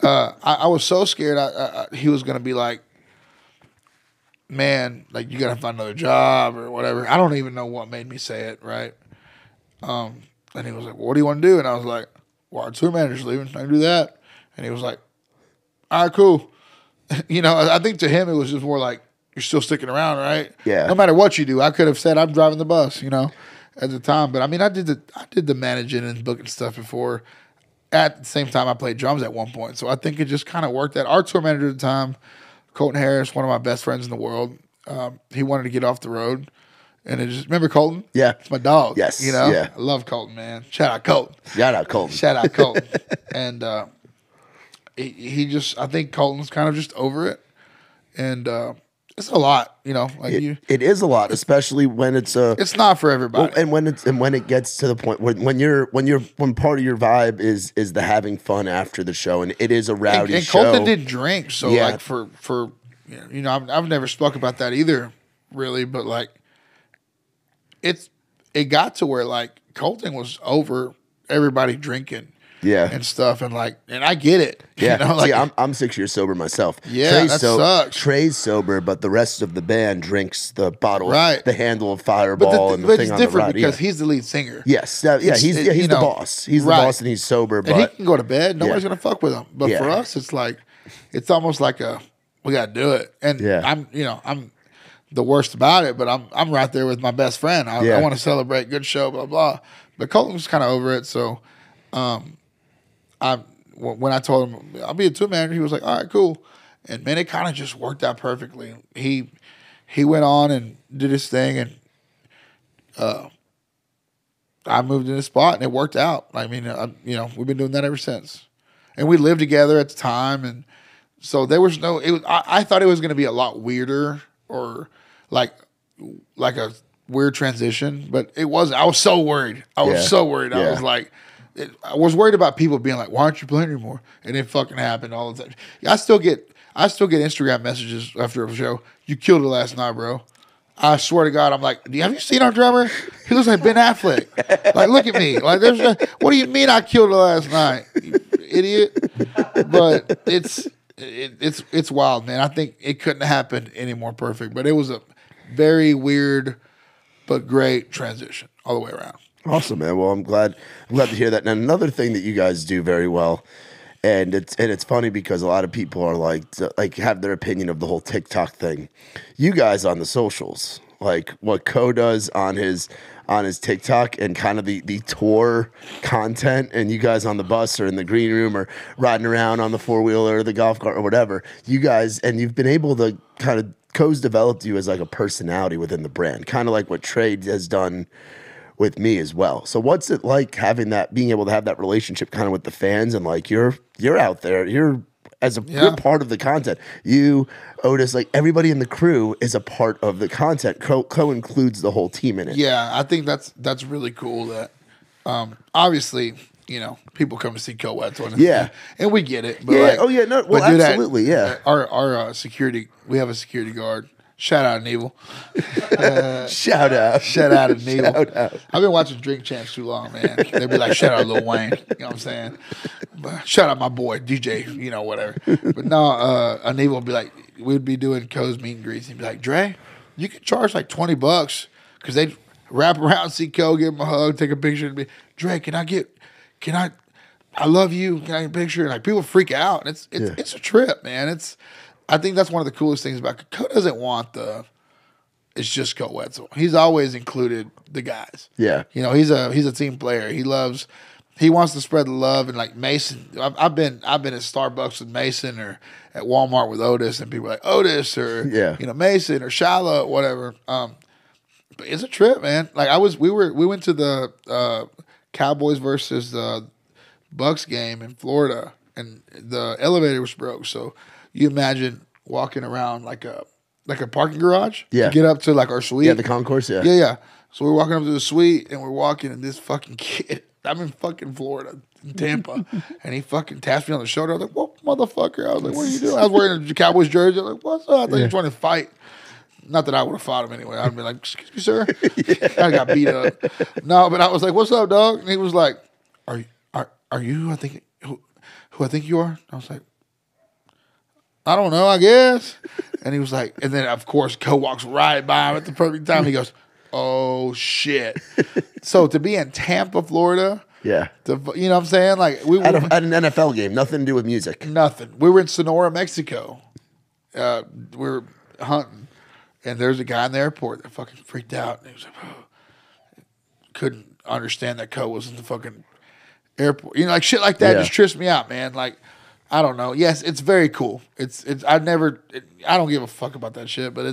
I was so scared. He was gonna be like, man, like you gotta find another job or whatever. I don't even know what made me say it, right? And he was like, well, what do you want to do? And I was like, well, our tour manager's leaving. I can do that. And he was like, all right, cool. I think to him it was just more like, you're still sticking around, right? Yeah. No matter what you do, I could have said I'm driving the bus, at the time. But I mean, I did the managing and booking stuff before. At the same time, I played drums at one point, so I think it just kind of worked out. Our tour manager at the time, Colton Harris, one of my best friends in the world, he wanted to get off the road, and it just remember Colton? Yeah, it's my dog. Yes, I love Colton, man. Shout out Colton. Shout out Colton. And he just, I think Colton's kind of just over it, and it's a lot, it is a lot, especially when it's it's not for everybody. Well, and when it gets to the point when part of your vibe is the having fun after the show, and it is a rowdy and show. Colton didn't drink, so like for I've never spoke about that either, really, but like it got to where like Colton was over everybody drinking. Yeah, and stuff, and I get it. Yeah, see, I'm 6 years sober myself. Yeah, that sucks. Trey's sober, but the rest of the band drinks the bottle, right? The handle of Fireball, and the thing on the rod. But it's different because he's the lead singer. Yes, he's the boss. He's the boss, and he's sober. But and he can go to bed. Nobody's gonna fuck with him. But for us, it's like it's almost like we gotta do it. And I'm the worst about it, but I'm right there with my best friend. I want to celebrate, good show, blah blah. But Colton's kind of over it, so. When I told him I'll be a tour manager, he was like, all right, cool. And man, it kind of just worked out perfectly. He went on and did his thing, and I moved in his spot, and it worked out. I mean, we've been doing that ever since. And we lived together at the time, and so there was no. I thought it was going to be a lot weirder or like a weird transition, but it wasn't. I was so worried. I was like. I was worried about people being like, "Why aren't you playing anymore?" And it fucking happened all the time. I still get Instagram messages after a show. You killed it last night, bro. I swear to God, I'm like, have you seen our drummer? He looks like Ben Affleck. Like, look at me. Like, what do you mean I killed it last night, you idiot? But it's wild, man. I think it couldn't have happened any more perfect. But it was a very weird but great transition all the way around. Awesome, man. Well, I'm glad to hear that. And another thing that you guys do very well, and it's funny because a lot of people are like have their opinion of the whole TikTok thing. You guys on the socials, like what Koe does on his TikTok and kind of the tour content, and you guys on the bus or in the green room or riding around on the 4-wheeler or the golf cart or whatever. You guys, and you've been able to kind of Koe's developed you as like a personality within the brand, kind of like what Trey has done with me as well. So what's it like being able to have that relationship kind of with the fans, and like you're out there, you're part of the content. You, Otis, like everybody in the crew is a part of the content. Koe includes the whole team in it. Yeah, I think that's really cool that obviously, people come to see Koe Wetzel. And we get it. But absolutely, yeah. Our security, we have a security guard. Shout out Neville. Shout out Neville. I've been watching Drink Champs too long, man. They'd be like, shout out Lil Wayne. You know what I'm saying? But shout out my boy, DJ, whatever. But no, Neville would be like, we'd be doing Koe's meet and greets. He'd be like, Dre, you could charge like $20 because they'd wrap around, see Koe, give him a hug, take a picture, and be, Dre, I love you. Can I get a picture? And like people freak out. And it's a trip, man. I think that's one of the coolest things about Koe. Doesn't want it's just Koe Wetzel. He's always included the guys. Yeah. He's a team player. He wants to spread the love, and like Mason, I've been at Starbucks with Mason or at Walmart with Otis, and people are like Otis or Mason or Shallow, whatever. But it's a trip, man. Like we went to the Cowboys versus the Bucks game in Florida, and the elevator was broke, so you imagine walking around like a parking garage to get up to like our suite. Yeah, the concourse, yeah. Yeah. So we're walking up to the suite, and we're walking, and this fucking kid, I'm in fucking Florida, in Tampa, and he fucking taps me on the shoulder. I was like, what, motherfucker? I was like, what are you doing? I was wearing a Cowboys jersey. I was like, what's up? I thought you were trying to fight. Not that I would have fought him anyway. I'd be like, excuse me, sir. I got beat up. No, but I was like, what's up, dog? And he was like, are "Are you who I think who I think you are?" I was like, "I don't know, I guess." And he was like, and then of course Koe walks right by him at the perfect time. He goes, "Oh shit!" So to be in Tampa, Florida, Yeah. you know what I'm saying? Like we At an NFL game, nothing to do with music. nothing. We were in Sonora, Mexico. We were hunting, and there's a guy in the airport that fucking freaked out. And he was like, oh. Couldn't understand that Koe was in the fucking airport. You know, like shit like that just trips me out, man. Like, I don't know. Yes, it's very cool. I don't give a fuck about that shit, but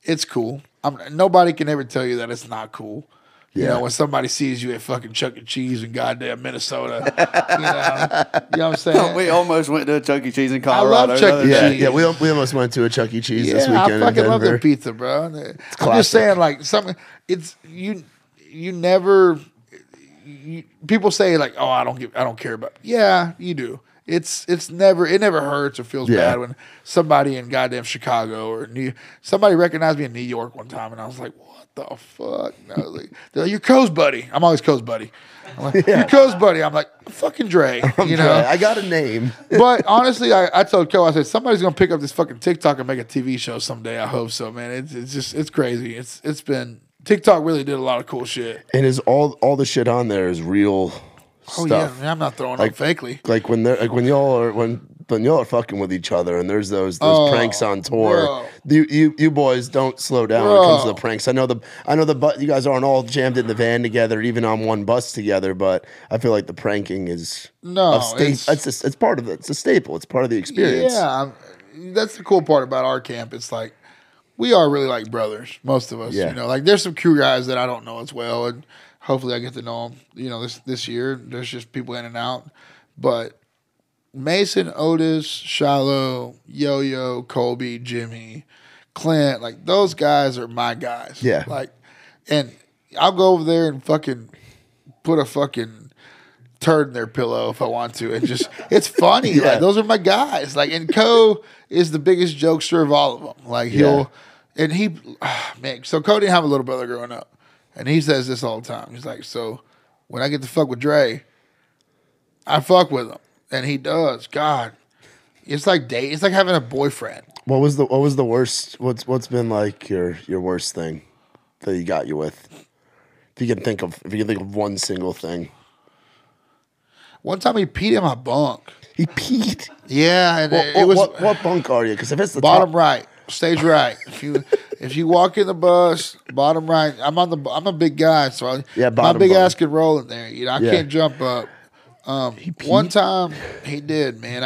it's cool. Nobody can ever tell you that it's not cool. You know, when somebody sees you at fucking Chuck E. Cheese in goddamn Minnesota, you know what I'm saying? We almost went to a Chuck E. Cheese in I Colorado. love Chuck E. Cheese. Yeah, we almost went to a Chuck E. Cheese this weekend. I fucking in love their Denver. pizza, bro. I'm classic. just saying, like, something. It's you never. People say like, oh, I don't care about. Yeah, you do. It never hurts or feels bad when somebody in goddamn Chicago or somebody recognized me in New York one time, and I was like, what the fuck? And I was like, they're like, you're Koe's buddy. I'm always Koe's buddy. I'm like, you're Koe's buddy. I'm like, fucking Dre. You know, I got a name. But honestly, I told Koe, I said, somebody's gonna pick up this fucking TikTok and make a TV show someday. I hope so, man. It's crazy. It's been TikTok really did a lot of cool shit. And is all the shit on there is real Oh stuff. yeah, man, I'm not throwing Like- up fakely. Like when y'all are fucking with each other and there's those pranks on tour. bro. You boys don't slow down when it comes to the pranks. I know you guys aren't all jammed in the van together, even on one bus together, but I feel like the pranking is it's part of it. It's a staple. It's part of the experience. Yeah, that's the cool part about our camp. It's like we are really like brothers, most of us. Yeah. You know, like there's some crew guys that I don't know as well, and hopefully I get to know them. You know, this year there's just people in and out, but Mason, Otis, Shiloh, Yo-Yo, Colby, Jimmy, Clint, like those guys are my guys. Yeah. Like, and I'll go over there and fucking put a fucking turd in their pillow if I want to. And just, it's funny. Yeah. Like, those are my guys. Like, and Koe is the biggest jokester of all of them. Like, man, so Koe didn't have a little brother growing up. And he says this all the time. He's like, so when I get to fuck with Dre, I fuck with him. And he does. God, it's like It's like having a boyfriend. What was the worst? What's been like your worst thing that he got you with? If you can think of one single thing. One time he peed in my bunk. He peed. Yeah, and Well, it was what bunk are you? Because if it's the bottom top, right, stage right. If you walk in the bus, bottom right. I'm a big guy, so my bottom big bunk. ass can roll in there. You know, I can't jump up. One time he did, man.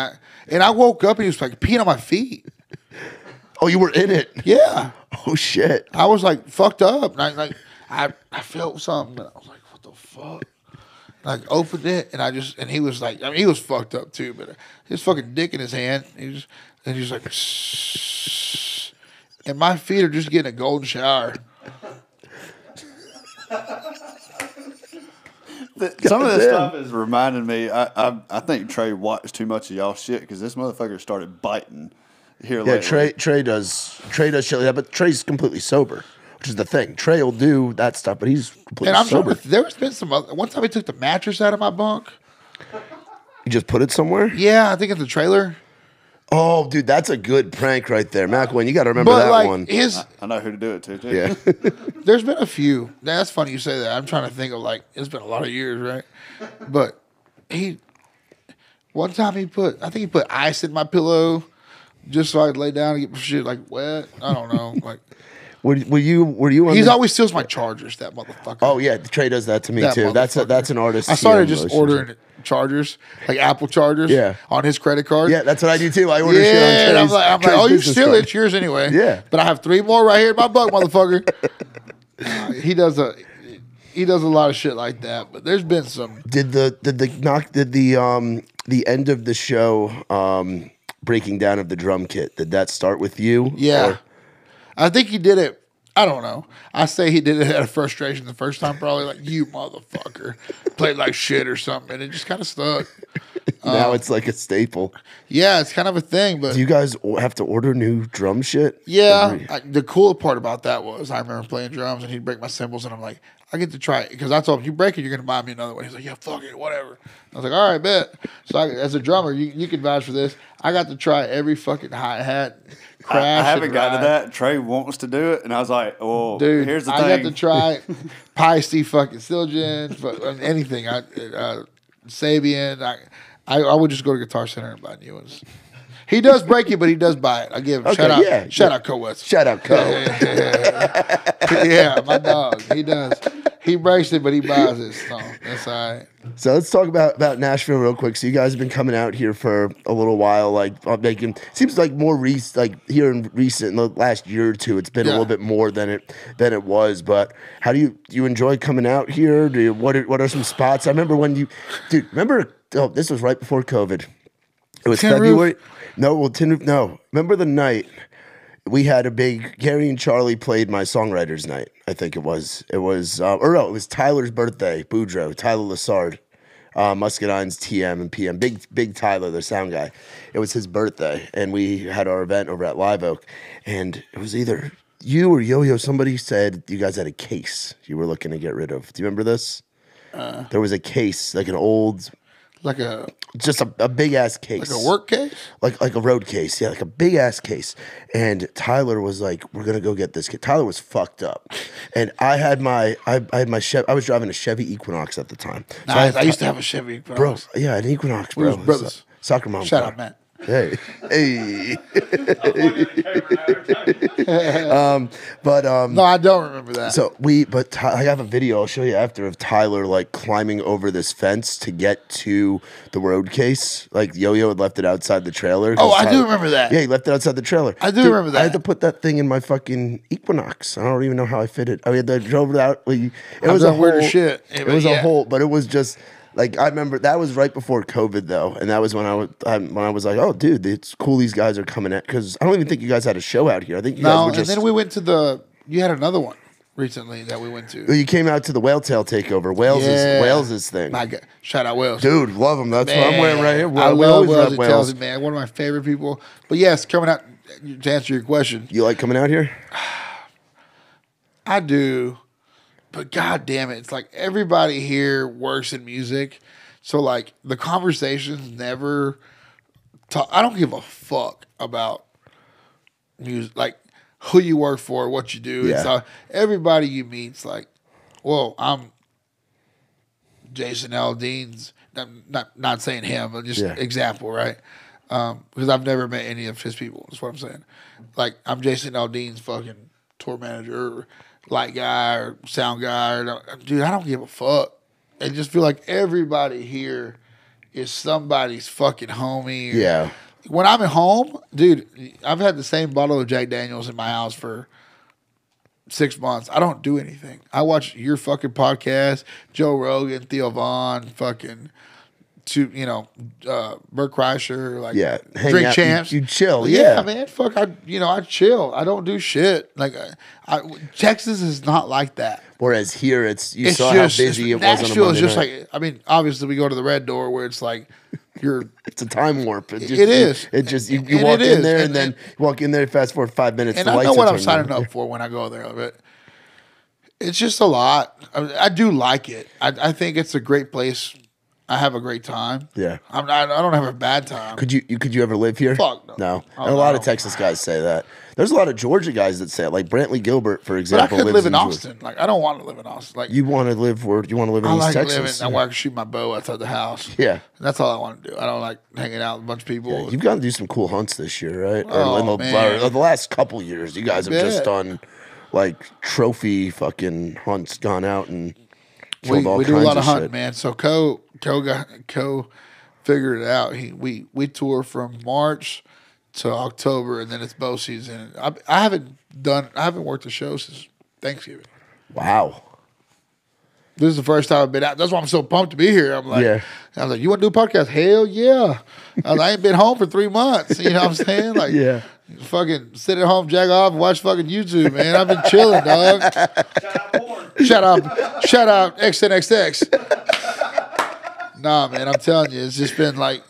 I woke up and he was like peeing on my feet. oh, you were in it. Yeah, Oh shit. I was like fucked up. And I felt something, and I was like, what the fuck? Like opened it, and he was like, I mean, he was fucked up too, but his fucking dick in his hand. He was like, shh. And my feet are just getting a golden shower. Some of this stuff is reminding me. I think Trey watched too much of y'all shit because this motherfucker started biting here Yeah, lately. Trey does shit like that, but Trey's completely sober, which is the thing. Trey will do that stuff, but he's completely And I'm sober. sure there's been some other. One time he took the mattress out of my bunk. You just put it somewhere? Yeah, I think in the trailer. Oh, dude, that's a good prank right there. McElwain, you got to remember But that like one. I know who to do it to, too. Yeah. There's been a few. That's funny you say that. I'm trying to think of like it's been a lot of years, right? But one time I think he put ice in my pillow just so I'd lay down and get my shit like wet. I don't know. Like Were you on he's the- always steals my chargers, that motherfucker. Oh, yeah, Trey does that to me, That too. That's motherfucker. an artist. I started TM just motion. ordering chargers, like Apple chargers, Yeah. on his credit card. Yeah, that's what I do, too. I order shit on Yeah, Trey's, and I'm like, Trey's oh, you business steal card. it. It's yours anyway. Yeah. But I have 3 more right here in my bunk, motherfucker. He does a lot of shit like that. But there's been some. Did the end of the show breaking down of the drum kit, did that start with you? Yeah. Or- I think he did it. I don't know. I say he did it out of frustration the first time, probably like, you motherfucker. Played like shit or something. And it just kind of stuck. Now it's like a staple. Yeah, it's kind of a thing. But Do you guys have to order new drum shit? yeah, the cool part about that was I remember playing drums and he'd break my cymbals and I'm like, I get to try it because I told him, you break it, you're gonna buy me another one. He's like, yeah, fuck it, whatever. I was like, all right, bet. So as a drummer, you can vouch for this. I got to try every fucking hi-hat, crash. I haven't got to ride. that. Trey wants to do it, and I was like, well, Dude, here's the thing. I got to try Pisty fucking Stilgen, anything. Sabian. I would just go to Guitar Center and buy new ones. He does break it, but he does buy it. I give him Okay, shout out Koe Wetzel. Shout out Koe. Yeah, my dog. He does. He breaks it, but he buys it. So that's all right. So let's talk about Nashville real quick. So you guys have been coming out here for a little while, like making seems like more here in the last year or two. It's been a little bit more than it was. But how do you enjoy coming out here? What are some spots? I remember when this was right before COVID. It was Tin February. Roof? No. Remember the night we had a big Gary and Charlie played my songwriters night. I think it was. It was Tyler's birthday. Boudreaux, Tyler Lassard, Muscadine's TM and PM. Big Tyler, the sound guy. It was his birthday, and we had our event over at Live Oak, and it was either you or Yo-Yo. Somebody said you guys had a case you were looking to get rid of. Do you remember this? There was a case, like an old. Just a big ass case, Like a work case, like a road case, yeah, like a big ass case. And Tyler was like, "We're gonna go get this kid." Tyler was fucked up, and I had my Chevy. I was driving a Chevy Equinox at the time. So I used to have a Chevy Equinox. Bro, yeah, an Equinox, We bro. was brothers. Soccer mom. Shout car. out, Matt. Hey. No, I don't remember that. So I have a video I'll show you after of Tyler like climbing over this fence to get to the road case. Like Yo-Yo had left it outside the trailer. Oh, I do remember that. Yeah, he left it outside the trailer. I do remember that. I had to put that thing in my fucking Equinox. I don't even know how I fit it. I mean, I drove it out. It was a weird whole shit. It was a whole, but it was just. Like I remember that was right before COVID though, and that was when I was like, oh dude, it's cool these guys are coming at because I don't even think you guys had a show out here. I think you guys were just. And then we went to you had another one recently that we went to. You came out to the Whale Tail takeover. Wales' thing. My God. Shout out Wales. Dude, love them. That's what I'm wearing right here. I love Wales. Wales, man. One of my favorite people. But yes, coming out to answer your question, You like coming out here? I do. But god damn it, it's like everybody here works in music. So like the conversations never I don't give a fuck about music, like who you work for, what you do. Yeah. It's everybody you meet's like, well, I'm Jason Aldean's not saying him, but just example, right? Because I've never met any of his people. That's what I'm saying. Like I'm Jason Aldean's fucking tour manager, or light guy, or sound guy. Dude, I don't give a fuck. I just feel like everybody here is somebody's fucking homie. Yeah. When I'm at home, dude, I've had the same bottle of Jack Daniels in my house for 6 months. I don't do anything. I watch your fucking podcast, Joe Rogan, Theo Vaughn, fucking Bert Kreischer, like Drink out, Champs. You chill, yeah, man. Fuck, I chill. I don't do shit. Like, Texas is not like that. Whereas here, you saw how busy it was on a Nashville Monday is just night. like, I mean, obviously we go to the Red Door where it's like it's a time warp. It is. You walk in there and then you walk in there, fast forward 5 minutes. And the I lights know what are I'm turned signing on. up for when I go there, but it's just a lot. I do like it. I think it's a great place. I have a great time. Yeah. I don't have a bad time. Could you ever live here? Fuck no. No. Oh, And a lot no. of Texas guys say that. There's a lot of Georgia guys that say it. Like Brantley Gilbert, for But I example, could lives live in Georgia. Austin. Like I don't want to live in Austin. Like You want to live in I East like Texas. living where I can shoot my bow outside the house. Yeah. And that's all I want to do. I don't like hanging out with a bunch of people. Yeah, you've got to do some cool hunts this year, right? Oh, man. Or the last couple years, you guys have just bet. done like trophy fucking hunts, gone out and killed all we kinds do a lot of shit. hunting, man. So Koe figured it out. We tour from March to October, and then it's bow season. I haven't worked a show since Thanksgiving. Wow. This is the first time I've been out. That's why I'm so pumped to be here. I was like, you want to do a podcast? Hell yeah. I ain't been home for 3 months. You know what I'm saying? Like, Yeah. fucking sit at home, jack off, and watch fucking YouTube, man. I've been chilling, dog. Shout out XNXX. Nah, man, I'm telling you, it's just been like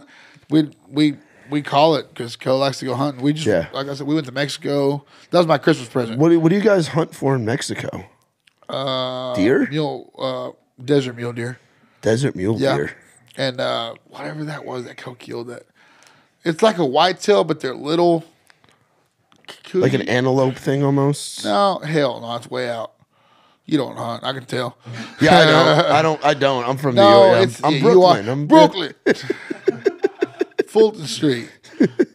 We call it because Koe likes to go hunting. We just, like I said, we went to Mexico. That was my Christmas present. What do you guys hunt for in Mexico? Deer? Desert mule deer. Desert mule deer. And whatever that was that Koe killed that. It's like a whitetail, but they're little. Like an antelope thing almost? No, hell no, it's way out. You don't hunt, I can tell. Yeah, I don't. I'm from New York. I'm Brooklyn. Brooklyn. Fulton Street.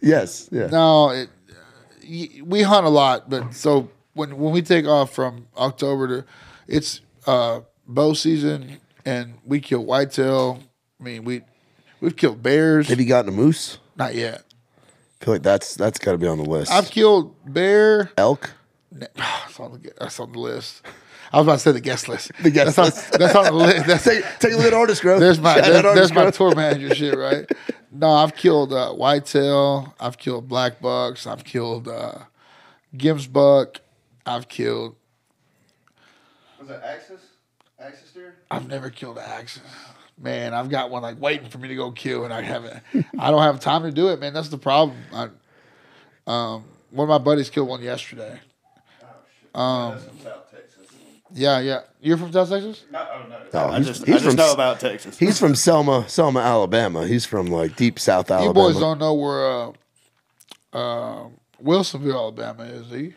Yes. Yeah. No, we hunt a lot, but so when we take off from October to, it's bow season, and we kill whitetail. I mean, we've killed bears. Have you gotten a moose? Not yet. I feel like that's got to be on the list. I've killed bear, elk. That's on the list. I was about to say the guest list. The guest list. That's on the list. Take a look at artist growth. There's my tour manager shit, right? No, I've killed whitetail. I've killed black bucks. I've killed Gibbs buck. I've killed. Was it axis? Axis deer? I've never killed an axis. Man, I've got one like waiting for me to go kill, and I haven't. I don't have time to do it, man. That's the problem. One of my buddies killed one yesterday. Oh shit! That's from South Texas. Yeah. You're from South Texas? No. I just know about Texas. He's from Selma, Alabama. He's from like deep South Alabama. You boys don't know where Wilsonville, Alabama is, do you?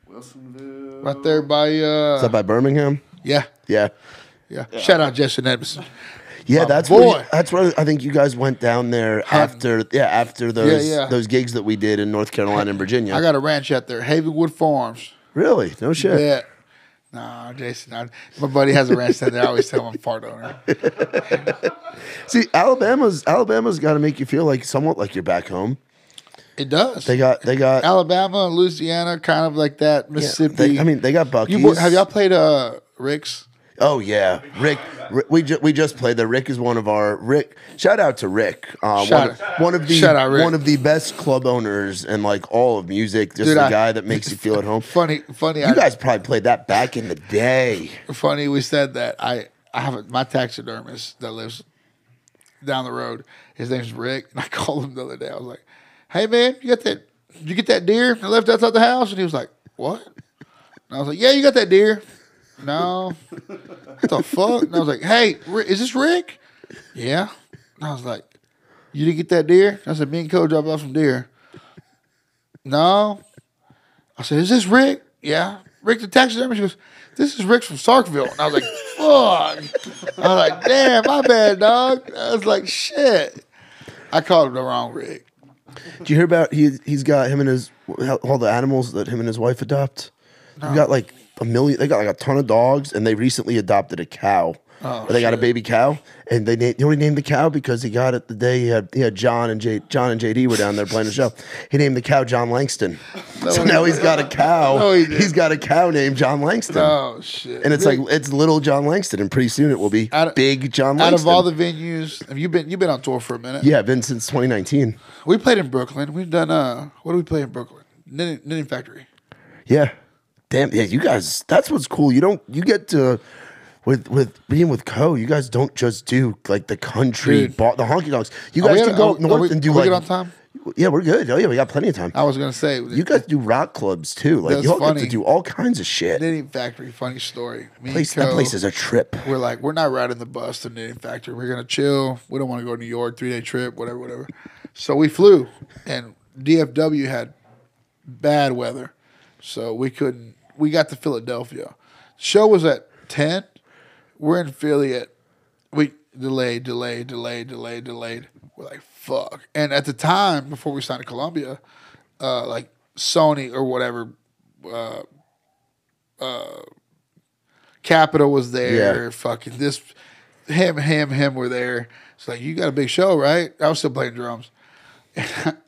Wilsonville. Right there by Is that by Birmingham? Yeah. Shout out Justin Edmondson. Yeah, that's where I think you guys went down there after those gigs that we did in North Carolina and Virginia. I got a ranch out there, Havenwood Farms. Really? No shit. Yeah. No, Jason. My buddy has a ranch out there. I always tell him I'm a part owner. See, Alabama's got to make you feel like somewhat like you're back home. It does. They got Alabama, Louisiana, kind of like that. Mississippi. Yeah, they got Buc-ee's. Have y'all played Rick's? Oh yeah, Rick. We just played there. Rick is one of our Shout out to Rick. One of the best club owners in like all of music. Just the guy that makes you feel at home. Funny. You guys probably played that back in the day. Funny we said that. I have my taxidermist that lives down the road. His name's Rick, and I called him the other day. I was like, "Hey man, did you get that deer that left outside the house?" And he was like, "What?" And I was like, "Yeah, you got that deer." No. What the fuck? And I was like, "Hey, is this Rick?" Yeah. And I was like, "You didn't get that deer?" I said, "Me and Koe dropped off some deer." No. I said, "Is this Rick?" Yeah. Rick the taxidermist. She goes, "This is Rick from Sarkville." And I was like, "Fuck." I was like, "Damn, my bad, dog." I was like, "Shit." I called him the wrong Rick. Did you hear about he's got him and his all the animals that him and his wife adopt? No. He got like a million. They got like a ton of dogs, and they recently adopted a cow. They got a baby cow, and they only named the cow because he got it the day he had John and JD were down there playing the show. He named the cow John Langston. So now he's got a cow. No, he's got a cow named John Langston. Oh shit! And it's like it's little John Langston, and pretty soon it will be big John Langston. Out of all the venues, have you been on tour for a minute? Yeah, I've been since 2019. We played in Brooklyn. We've done what do we play in Brooklyn? Knitting Factory. Yeah. Damn, yeah, you guys, that's what's cool. You get to, with being with Koe, you guys don't just do like the country, the honky tonks. You guys can go up north and do like. Are we good on time? Yeah, we're good. Oh yeah, we got plenty of time. I was gonna say you guys do rock clubs too. Like you all get to do all kinds of shit. Knitting Factory, funny story. That place is a trip. We're not riding the bus to Knitting Factory. We're gonna chill. We don't want to go to New York, 3-day trip, whatever. So we flew, and DFW had bad weather, so we couldn't. We got to Philadelphia. Show was at 10. We're in Philly at we delayed. We're like, fuck. And at the time, before we signed to Columbia, like Sony or whatever, Capitol was there. Yeah. Fucking this, him were there. It's like, you got a big show, right? I was still playing drums.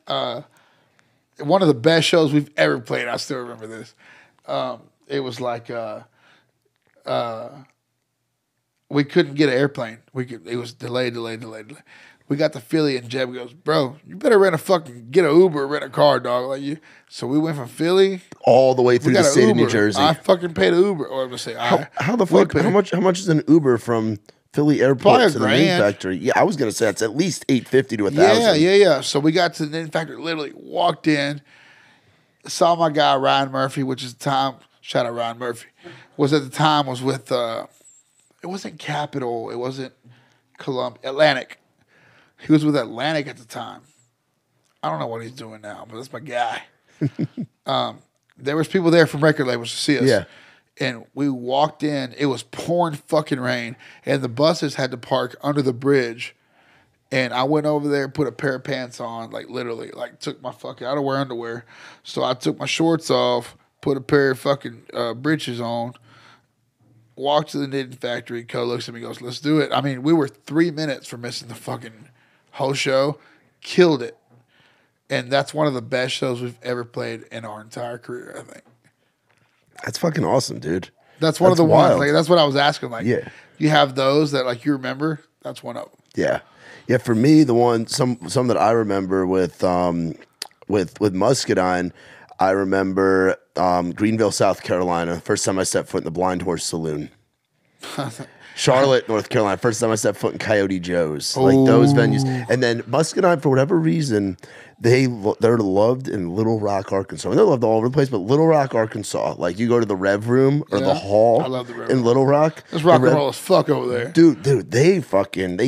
One of the best shows we've ever played. I still remember this. It was like we couldn't get an airplane. It was delayed. We got to Philly, and Jeb goes, "Bro, you better get an Uber, rent a car, dog, like you." So we went from Philly all the way through the state of New Jersey. I fucking paid an Uber, or I'm gonna say, how the fuck? How much is an Uber from Philly airport Probably to the Knitting $1,000. Factory. Yeah, I was gonna say it's at least $850 to $1,000. Yeah. So we got to the Knitting Factory, literally walked in, saw my guy Ryan Murphy, which is the time. Shout out Ryan Murphy. Was at the time was with it wasn't Capital, it wasn't Atlantic. He was with Atlantic at the time. I don't know what he's doing now, but that's my guy. There was people there from record labels to see us. Yeah. And we walked in. It was pouring fucking rain, and the buses had to park under the bridge. And I went over there, put a pair of pants on, like literally, like took my fucking, I don't wear underwear. So I took my shorts off, put a pair of fucking breeches on, walked to the Knitting Factory. Koe looks at me and goes, let's do it. I mean, we were 3 minutes from missing the fucking whole show. Killed it. And that's one of the best shows we've ever played in our entire career, I think. That's fucking awesome, dude. That's one of the wild. ones. Like, that's what I was asking. Like, Yeah. you have those that like you remember. That's one of them. Yeah. Yeah, for me, the one some that I remember with Muscadine, I remember Greenville, South Carolina. First time I stepped foot in the Blind Horse Saloon. Charlotte, North Carolina. First time I stepped foot in Coyote Joe's. Like those venues. And then Muscadine, for whatever reason, they're loved in Little Rock, Arkansas. I mean, they're loved all over the place, but Little Rock, Arkansas. Like you go to the Rev Room or the Hall I love the Rev in Room. Little Rock. It's rock and roll as fuck over there. Dude, they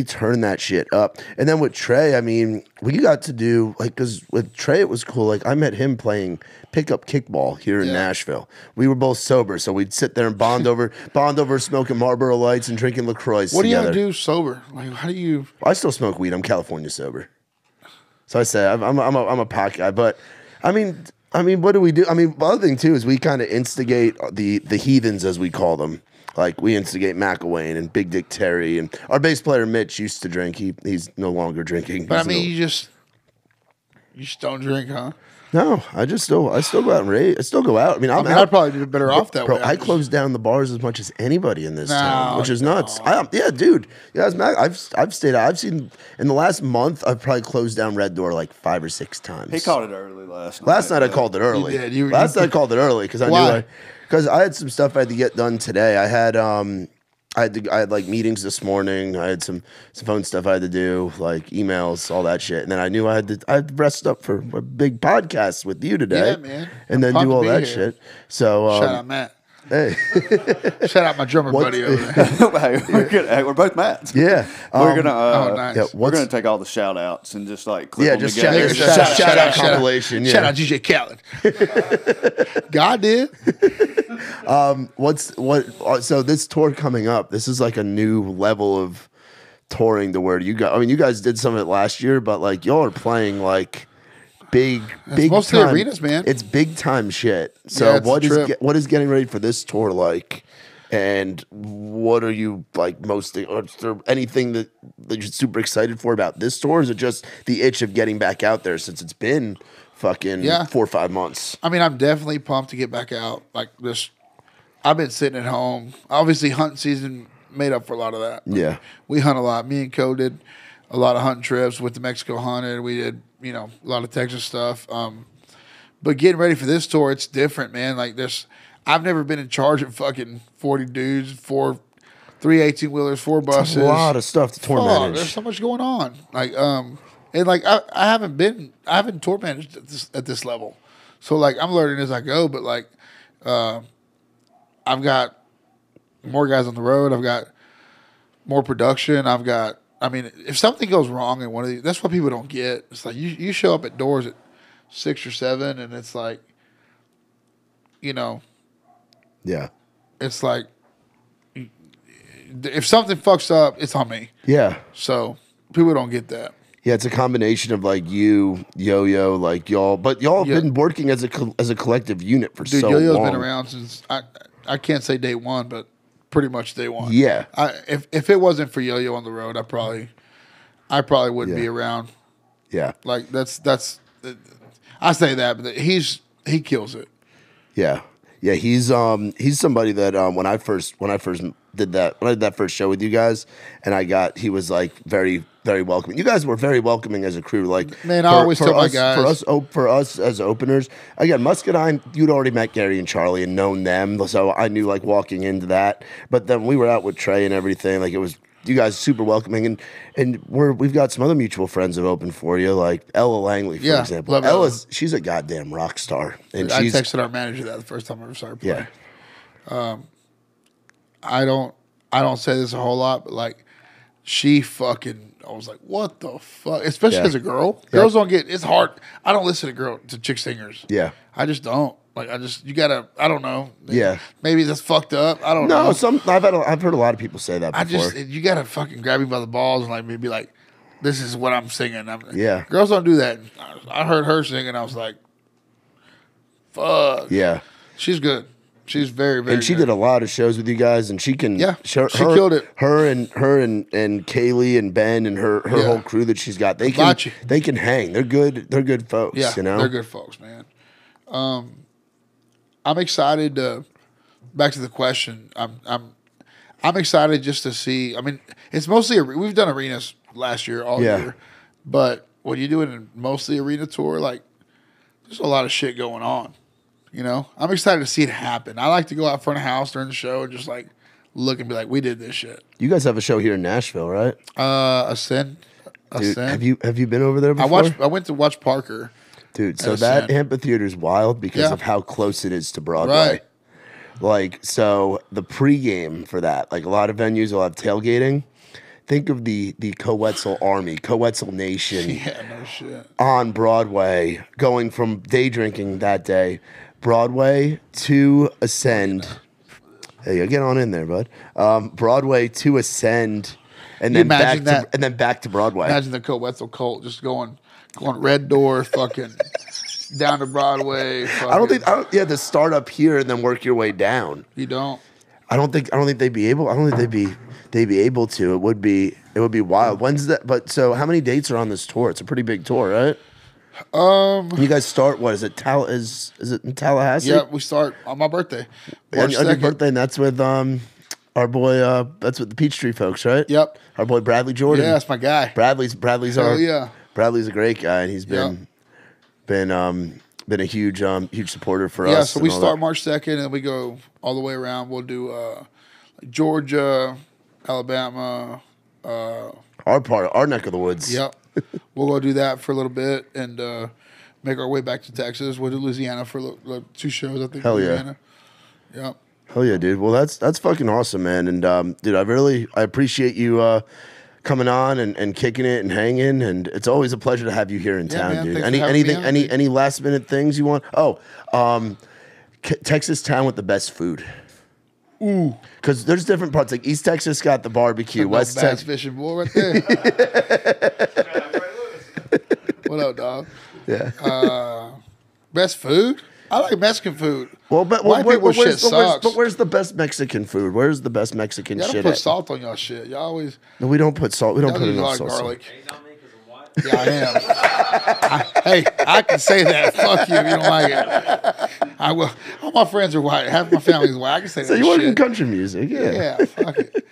turn that shit up. And then with Trey, I mean, we got to do, like, because with Trey, it was cool. Like, I met him playing pickup kickball here in Nashville. We were both sober, so we'd sit there and bond over smoking Marlboro Lights and drinking LaCroix What together. do you do sober? Like, how do you? I still smoke weed. I'm California sober. So I say I'm a pot guy, but I mean, what do we do? I mean, the other thing too is we kind of instigate the heathens, as we call them. Like we instigate McElwain and Big Dick Terry, and our bass player Mitch used to drink. He's no longer drinking. But I mean, you just don't drink, huh? No, I still go out and rave. I still go out. I mean, I'd probably do better off that way. I close down the bars as much as anybody in this town, which is nuts. No. Yeah, dude. Yeah, I've stayed out. I've seen in the last month. I've probably closed down Red Door like 5 or 6 times. He called it early last night. Last night I called it early. You did. Last night I called it early because I Why? knew because I had some stuff I had to get done today. I had like meetings this morning. I had some phone stuff I had to do, like emails, all that shit. And then I knew I had to rest up for a big podcast with you today. Yeah, man. And then do all that shit. So Shout out Matt. hey, Shout out my drummer buddy over there. Hey, we're both Matts. yeah. We're gonna nice. Yeah, we're gonna take all the shout outs and just like clip Yeah, them just together. shout out compilation. Shout Yeah. out DJ Khaled. God did. So this tour coming up, this is like a new level of touring to where you guys did some of it last year, but like y'all are playing like big mostly time arenas, man. It's big time shit. So Yeah, it's a trip. what is getting ready for this tour like? And what are you like mostly? Or is there anything that you're super excited for about this tour? Or is it just the itch of getting back out there since it's been fucking 4 or 5 months? I mean, I'm definitely pumped to get back out. Like this, I've been sitting at home. Obviously, hunting season made up for a lot of that. Yeah. We hunt a lot. Me and Koe did a lot of hunting trips with the Mexico Hunted. We did, a lot of Texas stuff. But getting ready for this tour, it's different, man. Like this, I've never been in charge of fucking 40 dudes, 3 18-wheelers, 4 buses. That's a lot of stuff to tour manage. There's so much going on. Like, and like I haven't tour managed at this level. So like I'm learning as I go, but like I've got more guys on the road. I've got more production. I mean, if something goes wrong in one of these, that's what people don't get. It's like you show up at doors at 6 or 7, and it's like, Yeah. it's like if something fucks up, it's on me. Yeah. So people don't get that. Yeah, it's a combination of like you, Yo-Yo, like y'all, but y'all have been working as a collective unit for so Yo-Yo's long. been around since I can't say day one, but pretty much day one. Yeah. If it wasn't for Yo-Yo on the road, I probably wouldn't be around. Yeah. Like that's I say that, but he kills it. Yeah. Yeah, he's somebody that when I first did that first show with you guys, and he was like very, very welcoming. You guys were very welcoming as a crew. Like, man, I always tell my guys, for us as openers. Again, Muscadine, you'd already met Gary and Charlie and known them, so I knew like walking into that. But then we were out with Trey and everything. Like it was you guys super welcoming, and we've got some other mutual friends that open for you, like Ella Langley, for example. She's a goddamn rock star, and I texted our manager that the first time I ever started playing. Yeah. I don't say this a whole lot, but like she fucking, I was like, what the fuck? Especially as a girl, girls don't get. It's hard. I don't listen to chick singers. Yeah, I just don't. Like you gotta. I don't know. Yeah, maybe that's fucked up. I don't know. No, I've heard a lot of people say that before. You gotta fucking grab me by the balls and like maybe like, this is what I'm singing. Yeah, girls don't do that. I heard her singing. I was like, fuck. Yeah, she's good. She's very, very. And she good. did a lot of shows with you guys, and she can. Yeah, she killed it. Her and Kaylee and Ben and her whole crew that she's got. They can hang. They're good. They're good folks. Yeah, you know, they're good folks, man. I'm excited. Back to the question. I'm excited just to see. I mean, it's mostly we've done arenas last year, all year, but when you do it in mostly arena tour, like there's a lot of shit going on. You know, I'm excited to see it happen. I like to go out front of house during the show and just like look and be like, we did this shit. You guys have a show here in Nashville, right? Ascend. Dude, have you been over there before? I went to watch Parker. Dude, so that amphitheater is wild because of how close it is to Broadway. Right. Like, so the pregame for that, like a lot of venues will have tailgating. Think of the Koe Wetzel Army, Koe Wetzel Nation no shit. On Broadway, going from day drinking that day, Broadway to Ascend. Hey, get on in there, bud. Broadway to Ascend, and then back to Broadway. Imagine the Koe Wetzel cult just going Red Door, fucking down to Broadway. I don't think you have to start up here and then work your way down. You don't. I don't think they'd be able. I don't think they'd be able to. It would be wild. When's that? But so how many dates are on this tour? It's a pretty big tour, right? You guys start. What is it? Is it in Tallahassee? Yeah, we start on my birthday. On your birthday, and that's with our boy. That's with the Peachtree folks, right? Yep. Our boy Bradley Jordan. Yeah, that's my guy. Bradley's yeah. Bradley's a great guy, and he's been a huge supporter for us. Yeah, so we start March 2nd, and we go all the way around. We'll do Georgia, Alabama. Our neck of the woods. Yep. We'll go do that for a little bit and make our way back to Texas. We'll do Louisiana for 2 shows, I think. Hell Louisiana. Yeah. Yep. Hell yeah, dude. Well, that's fucking awesome, man. And dude, I appreciate you coming on and kicking it and hanging. And it's always a pleasure to have you here in town, man, dude. Anything? Any last minute things you want? Texas town with the best food. Ooh, because there's different parts. Like East Texas got the barbecue. West Texas fishing boy right there. What up, dog? Yeah. Best food? I like Mexican food. Well, but white people shit sucks. But where's the best Mexican food? Where's the best Mexican shit? Y'all don't put salt on y'all shit. Y'all always. No, we don't put salt. We don't put enough salt. Garlic. Yeah, I am. Hey, I can say that. Fuck you if you don't like it. I will. All my friends are white. Half my family's white. I can say that. So you work in country music, yeah? Yeah, fuck it.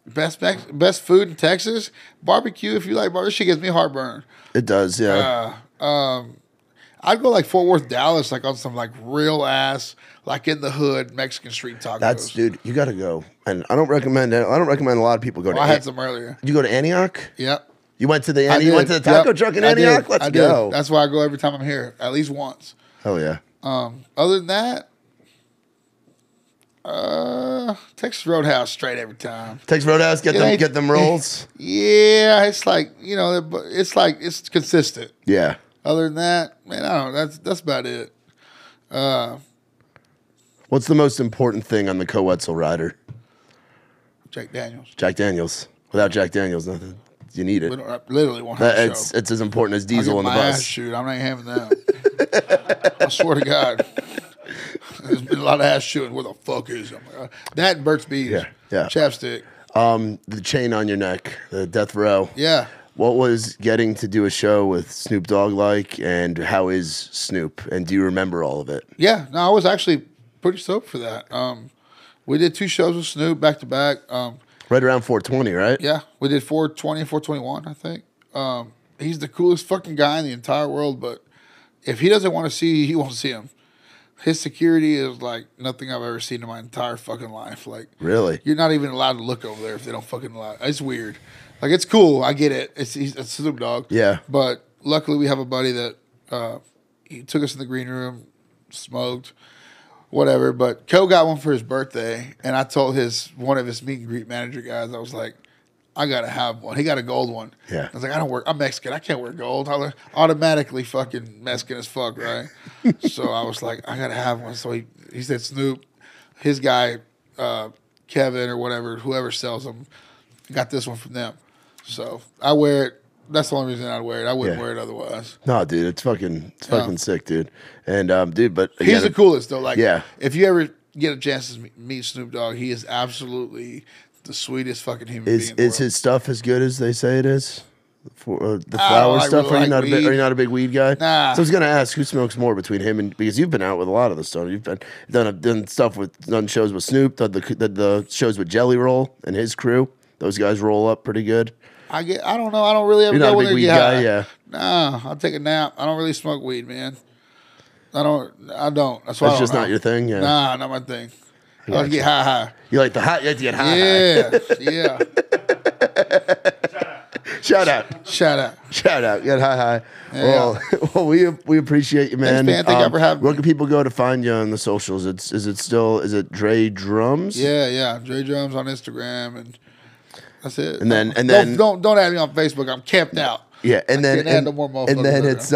Best food in Texas, barbecue. If you like barbecue, shit gives me heartburn. It does, yeah. I'd go like Fort Worth, Dallas, like on some like real ass, like in the hood Mexican street tacos. Dude, you got to go. And I don't recommend it. I don't recommend a lot of people go to. I had some earlier. Did you go to Antioch? Yep. You went to the taco truck in Antioch? Let's go. That's why I go every time I'm here, at least once. Hell yeah. Other than that, Texas Roadhouse straight every time. Texas Roadhouse, get them rolls. Yeah, it's like it's consistent. Yeah. Other than that, man, I don't know. That's about it. What's the most important thing on the Koe Wetzel rider? Jack Daniels. Jack Daniels. Without Jack Daniels, nothing. You need it. I literally won't have a show. It's as important as Diesel on the bus. Shoot, I'm not having that. I swear to God. There's been a lot of ass shooting. Where the fuck is it? That and Burt's Bees. Yeah. Chapstick. The chain on your neck, the death row. Yeah. What was getting to do a show with Snoop Dogg like, and how is Snoop? And do you remember all of it? Yeah. No, I was actually pretty stoked for that. We did 2 shows with Snoop back to back. Right around 420, right? Yeah. We did 420 and 421, I think. He's the coolest fucking guy in the entire world, but if he doesn't want to see you, he won't see him. His security is like nothing I've ever seen in my entire fucking life. Like, Really? you're not even allowed to look over there if they don't fucking allow. It's weird. Like, it's cool. I get it. It's Snoop Dogg. Yeah. But luckily, we have a buddy that he took us in the green room, smoked, whatever. But Koe got one for his birthday, and I told one of his meet and greet manager guys, I was like, I gotta have one. He got a gold one. Yeah. I was like, I'm Mexican. I can't wear gold. I automatically fucking Mexican as fuck, right? So I was like, I gotta have one. So he said Snoop, his guy, Kevin or whatever, whoever sells them, got this one from them. So I wear it. That's the only reason I'd wear it. I wouldn't wear it otherwise. No, dude, it's fucking sick, dude. And dude, but again, he's the coolest though. Like, yeah. If you ever get a chance to meet Snoop Dogg, he is absolutely the sweetest fucking human being. Is his stuff as good as they say it is? For the flower stuff, really are you not a big weed guy? Nah. So I was gonna ask who smokes more between him and, because you've been out with a lot of the stuff. You've done shows with Snoop, done the shows with Jelly Roll and his crew. Those guys roll up pretty good. I don't know. I don't really ever You're not go a big weed guy, yeah. Nah, I'll take a nap. I don't really smoke weed, man. I don't. That's why That's just not your thing, yeah. Nah, not my thing. I like to get high. You like the hot? You like to get high. Yeah. Shout out. Get high. Yeah. Well, we appreciate you, man. Thanks, man. Thank you for having me. Where can people go to find you on the socials? Is it Dre Drums? Yeah. Dre Drums on Instagram, and that's it. And then don't add me on Facebook. I'm camped out. Yeah, and then it's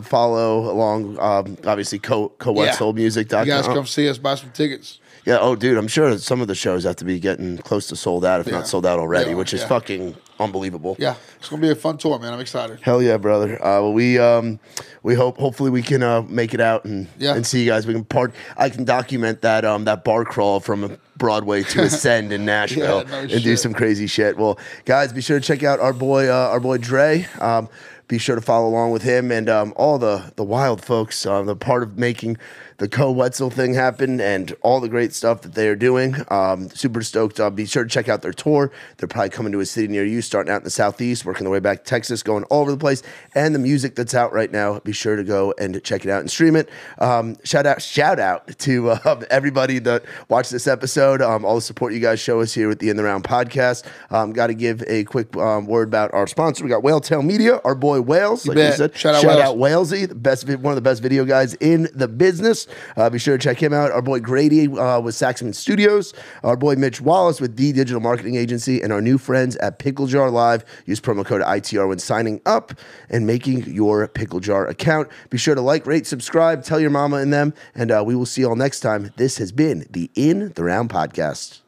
follow along obviously KoeWetzelMusic.com. You guys come see us, buy some tickets. Yeah, oh dude, I'm sure some of the shows have to be getting close to sold out, if not sold out already, which is fucking unbelievable. Yeah, it's gonna be a fun tour, man. I'm excited. Hell yeah, brother. Well, we hopefully we can make it out and see you guys. We can I can document that bar crawl from Broadway to Ascend in Nashville and do some crazy shit. Well, guys, be sure to check out our boy Dre. Be sure to follow along with him and all the wild folks, the part of making the Koe Wetzel thing happen and all the great stuff that they are doing. Super stoked. Be sure to check out their tour. They're probably coming to a city near you, starting out in the Southeast, working their way back to Texas, going all over the place. And the music that's out right now, be sure to go and check it out and stream it. Shout out to everybody that watched this episode, all the support you guys show us here with the In the Round podcast. Got to give a quick word about our sponsor. We got Whaletail Media, our boy Wales. Like I said, shout out Walesy, one of the best video guys in the business. Be sure to check him out. Our boy Grady with Saxman Studios. Our boy Mitch Wallis with the Digital Marketing Agency. And our new friends at Pickle Jar Live. Use promo code ITR when signing up and making your Pickle Jar account. Be sure to like, rate, subscribe, tell your mama and them. And we will see you all next time. This has been the In the Round podcast.